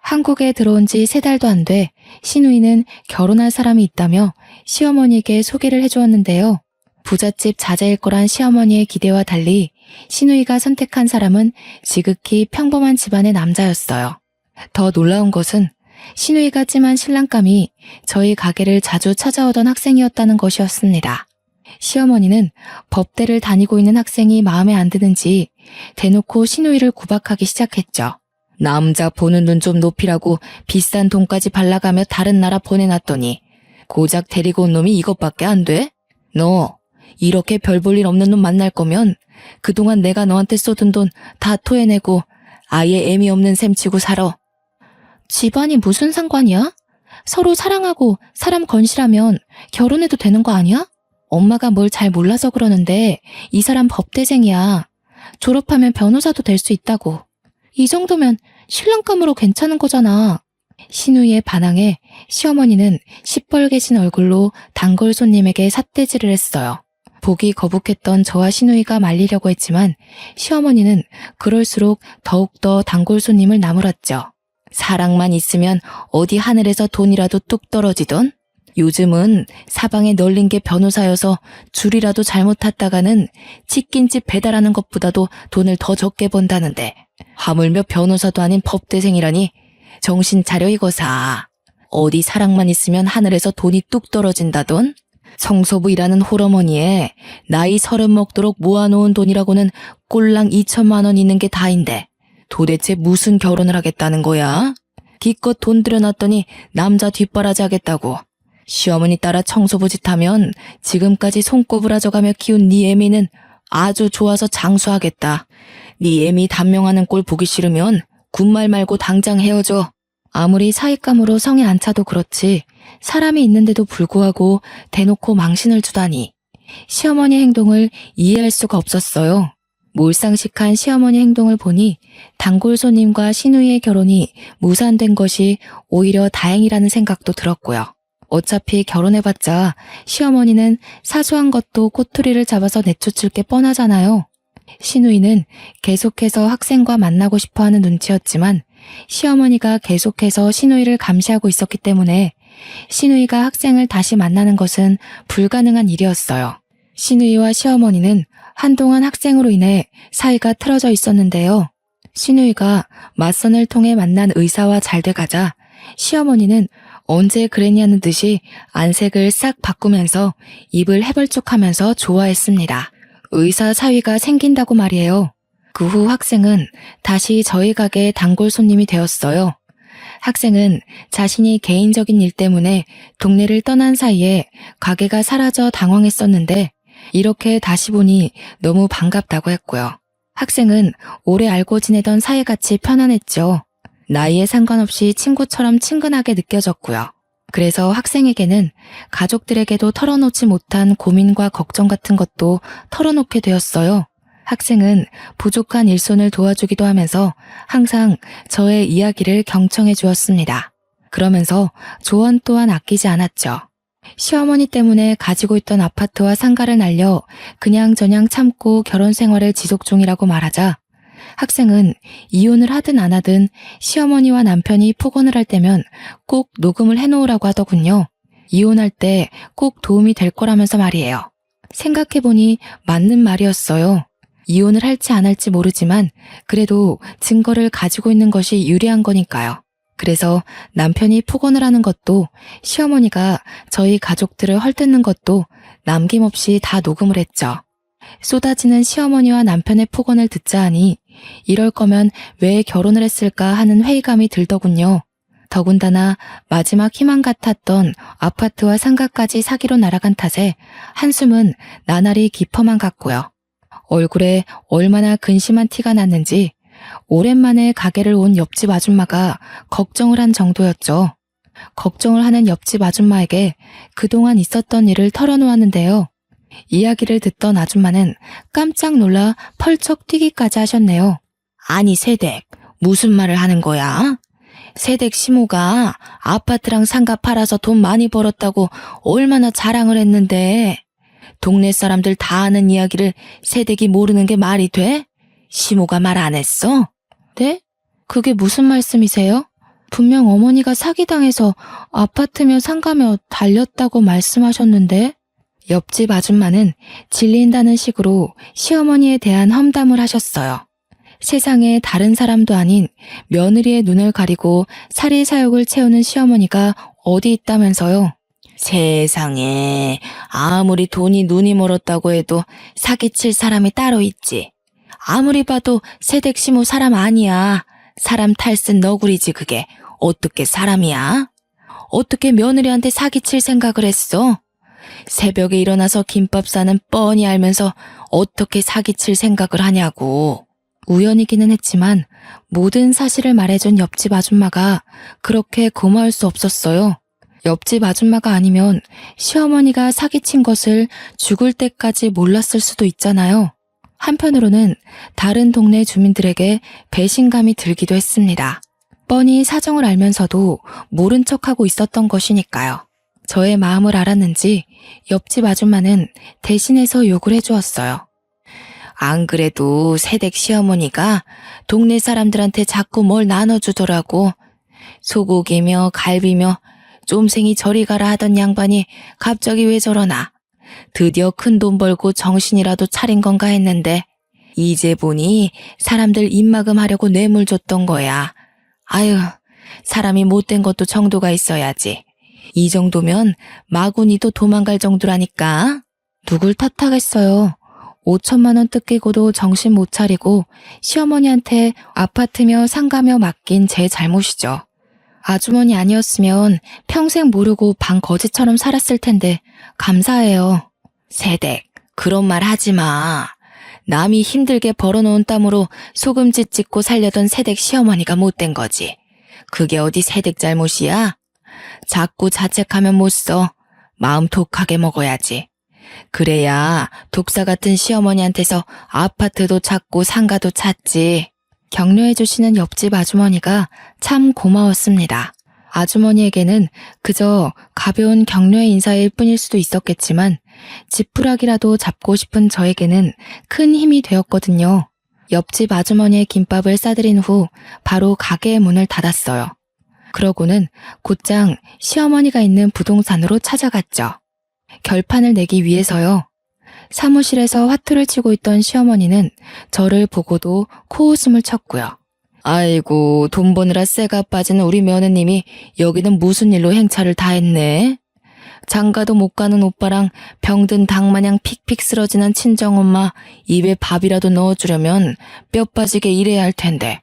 한국에 들어온 지 3달도 안 돼 시누이는 결혼할 사람이 있다며 시어머니에게 소개를 해주었는데요. 부잣집 자제일 거란 시어머니의 기대와 달리 시누이가 선택한 사람은 지극히 평범한 집안의 남자였어요. 더 놀라운 것은 시누이가 찜한 신랑감이 저희 가게를 자주 찾아오던 학생이었다는 것이었습니다. 시어머니는 법대를 다니고 있는 학생이 마음에 안 드는지 대놓고 시누이를 구박하기 시작했죠. 남자 보는 눈 좀 높이라고 비싼 돈까지 발라가며 다른 나라 보내놨더니 고작 데리고 온 놈이 이것밖에 안 돼? 너 이렇게 별 볼 일 없는 놈 만날 거면 그동안 내가 너한테 쏟은 돈 다 토해내고 아예 애미 없는 셈 치고 살아. 집안이 무슨 상관이야? 서로 사랑하고 사람 건실하면 결혼해도 되는 거 아니야? 엄마가 뭘 잘 몰라서 그러는데 이 사람 법대생이야. 졸업하면 변호사도 될 수 있다고. 이 정도면 신랑감으로 괜찮은 거잖아. 시누이의 반항에 시어머니는 시뻘개진 얼굴로 단골 손님에게 삿대질을 했어요. 보기 거북했던 저와 시누이가 말리려고 했지만 시어머니는 그럴수록 더욱더 단골 손님을 나무랐죠. 사랑만 있으면 어디 하늘에서 돈이라도 뚝 떨어지던? 요즘은 사방에 널린 게 변호사여서 줄이라도 잘못 탔다가는 치킨집 배달하는 것보다도 돈을 더 적게 번다는데 하물며 변호사도 아닌 법대생이라니 정신 차려 이거사. 어디 사랑만 있으면 하늘에서 돈이 뚝 떨어진다던? 성소부 일하는 홀어머니에 나이 30 먹도록 모아놓은 돈이라고는 꼴랑 2천만 원 있는 게 다인데 도대체 무슨 결혼을 하겠다는 거야? 기껏 돈 들여놨더니 남자 뒷바라지 하겠다고. 시어머니 따라 청소부 짓 하면 지금까지 손꼽으라져가며 키운 네 애미는 아주 좋아서 장수하겠다. 네 애미 단명하는 꼴 보기 싫으면 군말 말고 당장 헤어져. 아무리 사윗감으로 성에 안 차도 그렇지 사람이 있는데도 불구하고 대놓고 망신을 주다니. 시어머니 행동을 이해할 수가 없었어요. 몰상식한 시어머니 행동을 보니 단골 손님과 시누이의 결혼이 무산된 것이 오히려 다행이라는 생각도 들었고요. 어차피 결혼해봤자 시어머니는 사소한 것도 꼬투리를 잡아서 내쫓을 게 뻔하잖아요. 시누이는 계속해서 학생과 만나고 싶어하는 눈치였지만 시어머니가 계속해서 시누이를 감시하고 있었기 때문에 시누이가 학생을 다시 만나는 것은 불가능한 일이었어요. 시누이와 시어머니는 한동안 학생으로 인해 사이가 틀어져 있었는데요. 시누이가 맞선을 통해 만난 의사와 잘 돼가자 시어머니는 언제 그랬냐는 듯이 안색을 싹 바꾸면서 입을 해벌쭉하면서 좋아했습니다. 의사 사위가 생긴다고 말이에요. 그 후 학생은 다시 저희 가게의 단골 손님이 되었어요. 학생은 자신이 개인적인 일 때문에 동네를 떠난 사이에 가게가 사라져 당황했었는데 이렇게 다시 보니 너무 반갑다고 했고요. 학생은 오래 알고 지내던 사이같이 편안했죠. 나이에 상관없이 친구처럼 친근하게 느껴졌고요. 그래서 학생에게는 가족들에게도 털어놓지 못한 고민과 걱정 같은 것도 털어놓게 되었어요. 학생은 부족한 일손을 도와주기도 하면서 항상 저의 이야기를 경청해 주었습니다. 그러면서 조언 또한 아끼지 않았죠. 시어머니 때문에 가지고 있던 아파트와 상가를 날려 그냥저냥 참고 결혼 생활을 지속 중이라고 말하자 학생은 이혼을 하든 안 하든 시어머니와 남편이 폭언을 할 때면 꼭 녹음을 해놓으라고 하더군요. 이혼할 때 꼭 도움이 될 거라면서 말이에요. 생각해보니 맞는 말이었어요. 이혼을 할지 안 할지 모르지만 그래도 증거를 가지고 있는 것이 유리한 거니까요. 그래서 남편이 폭언을 하는 것도 시어머니가 저희 가족들을 헐뜯는 것도 남김없이 다 녹음을 했죠. 쏟아지는 시어머니와 남편의 폭언을 듣자 하니 이럴 거면 왜 결혼을 했을까 하는 회의감이 들더군요. 더군다나 마지막 희망 같았던 아파트와 상가까지 사기로 날아간 탓에 한숨은 나날이 깊어만 갔고요. 얼굴에 얼마나 근심한 티가 났는지 오랜만에 가게를 온 옆집 아줌마가 걱정을 한 정도였죠. 걱정을 하는 옆집 아줌마에게 그동안 있었던 일을 털어놓았는데요. 이야기를 듣던 아줌마는 깜짝 놀라 펄쩍 뛰기까지 하셨네요. 아니 세댁, 무슨 말을 하는 거야? 세댁 시모가 아파트랑 상가 팔아서 돈 많이 벌었다고 얼마나 자랑을 했는데 동네 사람들 다 아는 이야기를 세댁이 모르는 게 말이 돼? 시모가 말 안 했어? 네? 그게 무슨 말씀이세요? 분명 어머니가 사기당해서 아파트며 상가며 달렸다고 말씀하셨는데? 옆집 아줌마는 질린다는 식으로 시어머니에 대한 험담을 하셨어요. 세상에 다른 사람도 아닌 며느리의 눈을 가리고 사리사욕을 채우는 시어머니가 어디 있다면서요. 세상에 아무리 돈이 눈이 멀었다고 해도 사기칠 사람이 따로 있지. 아무리 봐도 세댁 시모 사람 아니야. 사람 탈쓴 너구리지 그게. 어떻게 사람이야? 어떻게 며느리한테 사기칠 생각을 했어? 새벽에 일어나서 김밥 싸는 뻔히 알면서 어떻게 사기칠 생각을 하냐고. 우연이기는 했지만 모든 사실을 말해준 옆집 아줌마가 그렇게 고마울 수 없었어요. 옆집 아줌마가 아니면 시어머니가 사기친 것을 죽을 때까지 몰랐을 수도 있잖아요. 한편으로는 다른 동네 주민들에게 배신감이 들기도 했습니다. 뻔히 사정을 알면서도 모른 척하고 있었던 것이니까요. 저의 마음을 알았는지 옆집 아줌마는 대신해서 욕을 해주었어요. 안 그래도 새댁 시어머니가 동네 사람들한테 자꾸 뭘 나눠주더라고. 소고기며 갈비며 쫌생이 저리 가라 하던 양반이 갑자기 왜 저러나. 드디어 큰 돈 벌고 정신이라도 차린 건가 했는데 이제 보니 사람들 입막음 하려고 뇌물 줬던 거야. 아유, 사람이 못된 것도 정도가 있어야지. 이 정도면 마구니도 도망갈 정도라니까. 누굴 탓하겠어요. 5천만 원 뜯기고도 정신 못 차리고 시어머니한테 아파트며 상가며 맡긴 제 잘못이죠. 아주머니 아니었으면 평생 모르고 방 거지처럼 살았을 텐데 감사해요. 세댁, 그런 말 하지 마. 남이 힘들게 벌어놓은 땀으로 소금짓 짓고 살려던 새댁 시어머니가 못된 거지. 그게 어디 새댁 잘못이야? 자꾸 자책하면 못 써. 마음 독하게 먹어야지. 그래야 독사 같은 시어머니한테서 아파트도 찾고 상가도 찾지. 격려해주시는 옆집 아주머니가 참 고마웠습니다. 아주머니에게는 그저 가벼운 격려의 인사일 뿐일 수도 있었겠지만 지푸라기라도 잡고 싶은 저에게는 큰 힘이 되었거든요. 옆집 아주머니의 김밥을 싸드린 후 바로 가게의 문을 닫았어요. 그러고는 곧장 시어머니가 있는 부동산으로 찾아갔죠. 결판을 내기 위해서요. 사무실에서 화투를 치고 있던 시어머니는 저를 보고도 코웃음을 쳤고요. 아이고, 돈 버느라 쇠가 빠진 우리 며느님이 여기는 무슨 일로 행차를 다 했네. 장가도 못 가는 오빠랑 병든 닭마냥 픽픽 쓰러지는 친정엄마 입에 밥이라도 넣어주려면 뼈 빠지게 일해야 할 텐데.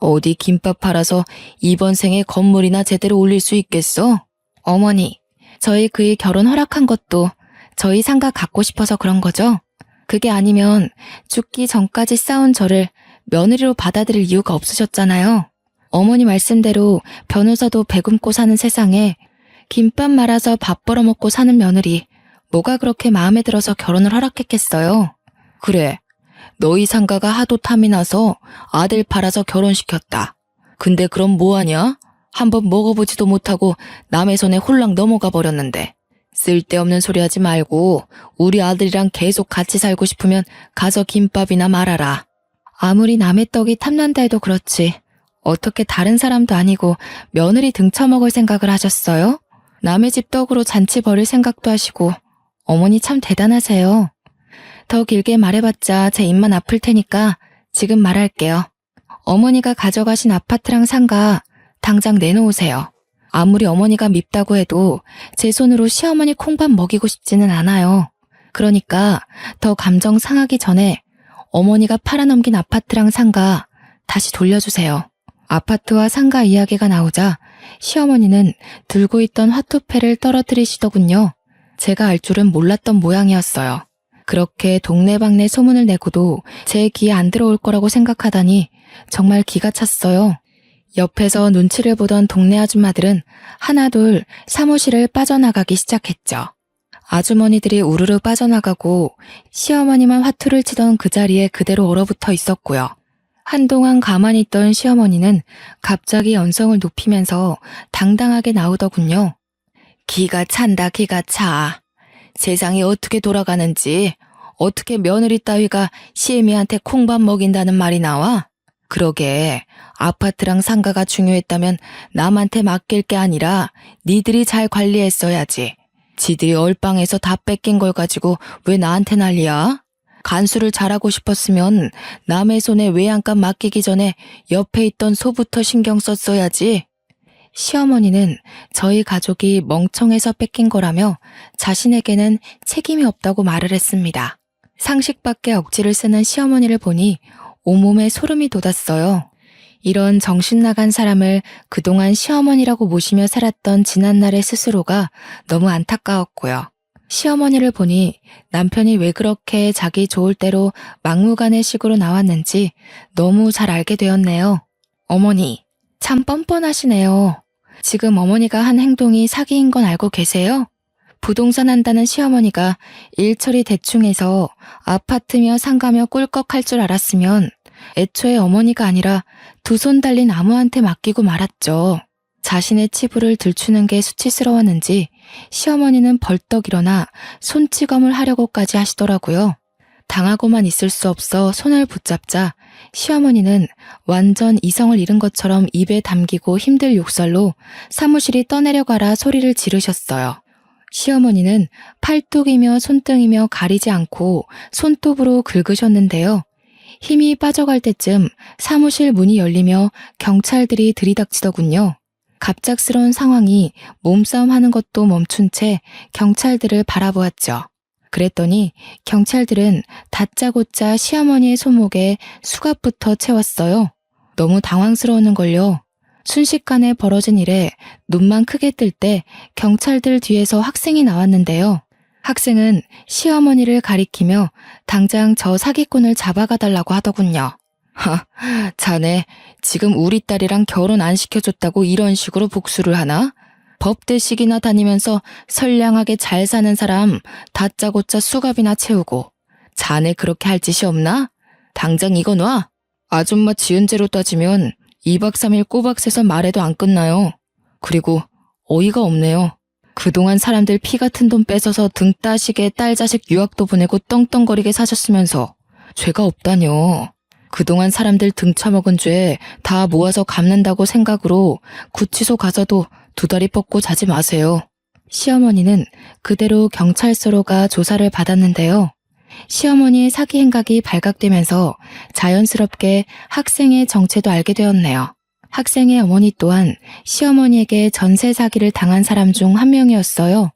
어디 김밥 팔아서 이번 생에 건물이나 제대로 올릴 수 있겠어? 어머니, 저희 그의 결혼 허락한 것도 저희 상가 갖고 싶어서 그런 거죠? 그게 아니면 죽기 전까지 싸운 저를 며느리로 받아들일 이유가 없으셨잖아요. 어머니 말씀대로 변호사도 배 굶고 사는 세상에 김밥 말아서 밥 벌어먹고 사는 며느리 뭐가 그렇게 마음에 들어서 결혼을 허락했겠어요? 그래, 너희 상가가 하도 탐이 나서 아들 팔아서 결혼시켰다. 근데 그럼 뭐하냐? 한번 먹어보지도 못하고 남의 손에 홀랑 넘어가 버렸는데. 쓸데없는 소리 하지 말고 우리 아들이랑 계속 같이 살고 싶으면 가서 김밥이나 말아라. 아무리 남의 떡이 탐난다 해도 그렇지 어떻게 다른 사람도 아니고 며느리 등쳐먹을 생각을 하셨어요? 남의 집 떡으로 잔치 벌일 생각도 하시고 어머니 참 대단하세요. 더 길게 말해봤자 제 입만 아플 테니까 지금 말할게요. 어머니가 가져가신 아파트랑 상가 당장 내놓으세요. 아무리 어머니가 밉다고 해도 제 손으로 시어머니 콩밥 먹이고 싶지는 않아요. 그러니까 더 감정 상하기 전에 어머니가 팔아넘긴 아파트랑 상가 다시 돌려주세요. 아파트와 상가 이야기가 나오자 시어머니는 들고 있던 화투패를 떨어뜨리시더군요. 제가 알 줄은 몰랐던 모양이었어요. 그렇게 동네방네 소문을 내고도 제 귀에 안 들어올 거라고 생각하다니 정말 기가 찼어요. 옆에서 눈치를 보던 동네 아줌마들은 하나둘 사무실을 빠져나가기 시작했죠. 아주머니들이 우르르 빠져나가고 시어머니만 화투를 치던 그 자리에 그대로 얼어붙어 있었고요. 한동안 가만히 있던 시어머니는 갑자기 언성을 높이면서 당당하게 나오더군요. 기가 찬다, 기가 차. 세상이 어떻게 돌아가는지, 어떻게 며느리 따위가 시애미한테 콩밥 먹인다는 말이 나와? 그러게, 아파트랑 상가가 중요했다면 남한테 맡길 게 아니라 니들이 잘 관리했어야지. 지들이 얼빵해서 다 뺏긴 걸 가지고 왜 나한테 난리야? 간수를 잘하고 싶었으면 남의 손에 외양간 맡기기 전에 옆에 있던 소부터 신경 썼어야지. 시어머니는 저희 가족이 멍청해서 뺏긴 거라며 자신에게는 책임이 없다고 말을 했습니다. 상식밖에 억지를 쓰는 시어머니를 보니 온몸에 소름이 돋았어요. 이런 정신나간 사람을 그동안 시어머니라고 모시며 살았던 지난날의 스스로가 너무 안타까웠고요. 시어머니를 보니 남편이 왜 그렇게 자기 좋을 대로 막무가내식으로 나왔는지 너무 잘 알게 되었네요. 어머니, 참 뻔뻔하시네요. 지금 어머니가 한 행동이 사기인 건 알고 계세요? 부동산 한다는 시어머니가 일처리 대충 해서 아파트며 상가며 꿀꺽할 줄 알았으면 애초에 어머니가 아니라 두 손 달린 아무한테 맡기고 말았죠. 자신의 치부를 들추는 게 수치스러웠는지 시어머니는 벌떡 일어나 손찌검을 하려고까지 하시더라고요. 당하고만 있을 수 없어 손을 붙잡자 시어머니는 완전 이성을 잃은 것처럼 입에 담기고 힘들 욕설로 사무실이 떠내려가라 소리를 지르셨어요. 시어머니는 팔뚝이며 손등이며 가리지 않고 손톱으로 긁으셨는데요. 힘이 빠져갈 때쯤 사무실 문이 열리며 경찰들이 들이닥치더군요. 갑작스러운 상황이 몸싸움하는 것도 멈춘 채 경찰들을 바라보았죠. 그랬더니 경찰들은 다짜고짜 시어머니의 손목에 수갑부터 채웠어요. 너무 당황스러웠는걸요. 순식간에 벌어진 일에 눈만 크게 뜰 때 경찰들 뒤에서 학생이 나왔는데요. 학생은 시어머니를 가리키며 당장 저 사기꾼을 잡아가 달라고 하더군요. 자네 지금 우리 딸이랑 결혼 안 시켜줬다고 이런 식으로 복수를 하나? 법대식이나 다니면서 선량하게 잘 사는 사람 다짜고짜 수갑이나 채우고 자네 그렇게 할 짓이 없나? 당장 이거 놔. 아줌마 지은 죄로 따지면 2박 3일 꼬박 새서 말해도 안 끝나요. 그리고 어이가 없네요. 그동안 사람들 피 같은 돈 뺏어서 등 따시게 딸 자식 유학도 보내고 떵떵거리게 사셨으면서 죄가 없다뇨. 그동안 사람들 등 처먹은 죄 다 모아서 갚는다고 생각으로 구치소 가서도 두 다리 뻗고 자지 마세요. 시어머니는 그대로 경찰서로 가 조사를 받았는데요. 시어머니의 사기 행각이 발각되면서 자연스럽게 학생의 정체도 알게 되었네요. 학생의 어머니 또한 시어머니에게 전세 사기를 당한 사람 중 한 명이었어요.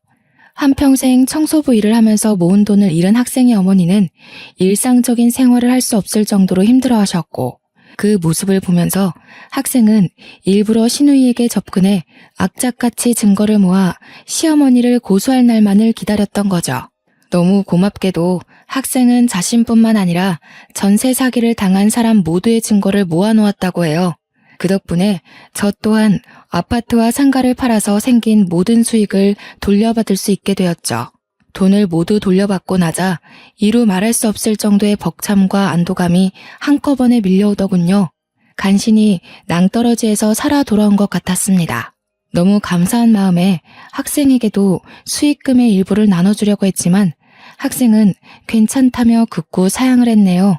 한평생 청소부 일을 하면서 모은 돈을 잃은 학생의 어머니는 일상적인 생활을 할 수 없을 정도로 힘들어하셨고 그 모습을 보면서 학생은 일부러 신우이에게 접근해 악착같이 증거를 모아 시어머니를 고소할 날만을 기다렸던 거죠. 너무 고맙게도 학생은 자신뿐만 아니라 전세 사기를 당한 사람 모두의 증거를 모아놓았다고 해요. 그 덕분에 저 또한 아파트와 상가를 팔아서 생긴 모든 수익을 돌려받을 수 있게 되었죠. 돈을 모두 돌려받고 나자 이루 말할 수 없을 정도의 벅참과 안도감이 한꺼번에 밀려오더군요. 간신히 낭떠러지에서 살아 돌아온 것 같았습니다. 너무 감사한 마음에 학생에게도 수익금의 일부를 나눠주려고 했지만 학생은 괜찮다며 극구 사양을 했네요.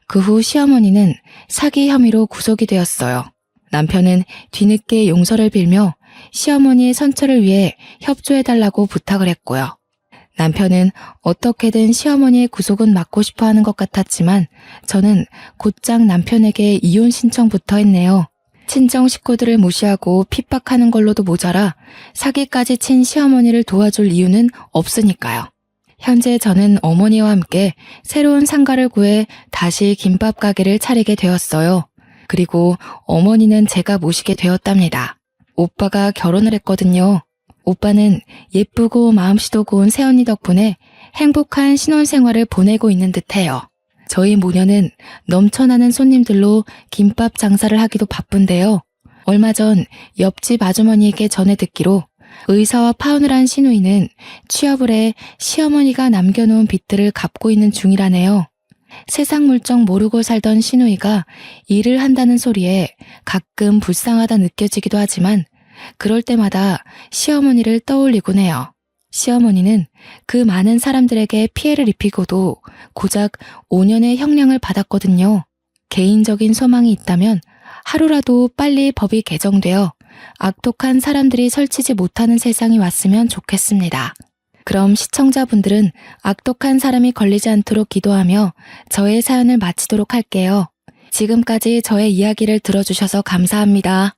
그 후 시어머니는 사기 혐의로 구속이 되었어요. 남편은 뒤늦게 용서를 빌며 시어머니의 선처를 위해 협조해달라고 부탁을 했고요. 남편은 어떻게든 시어머니의 구속은 막고 싶어 하는 것 같았지만 저는 곧장 남편에게 이혼 신청부터 했네요. 친정 식구들을 무시하고 핍박하는 걸로도 모자라 사기까지 친 시어머니를 도와줄 이유는 없으니까요. 현재 저는 어머니와 함께 새로운 상가를 구해 다시 김밥 가게를 차리게 되었어요. 그리고 어머니는 제가 모시게 되었답니다. 오빠가 결혼을 했거든요. 오빠는 예쁘고 마음씨도 고운 새언니 덕분에 행복한 신혼생활을 보내고 있는 듯해요. 저희 모녀는 넘쳐나는 손님들로 김밥 장사를 하기도 바쁜데요. 얼마 전 옆집 아주머니에게 전해 듣기로 의사와 파혼을 한 시누이는 취업을 해 시어머니가 남겨놓은 빚들을 갚고 있는 중이라네요. 세상 물정 모르고 살던 시누이가 일을 한다는 소리에 가끔 불쌍하다 느껴지기도 하지만 그럴 때마다 시어머니를 떠올리곤 해요. 시어머니는 그 많은 사람들에게 피해를 입히고도 고작 5년의 형량을 받았거든요. 개인적인 소망이 있다면 하루라도 빨리 법이 개정되어 악독한 사람들이 설치지 못하는 세상이 왔으면 좋겠습니다. 그럼 시청자분들은 악독한 사람이 걸리지 않도록 기도하며 저의 사연을 마치도록 할게요. 지금까지 저의 이야기를 들어주셔서 감사합니다.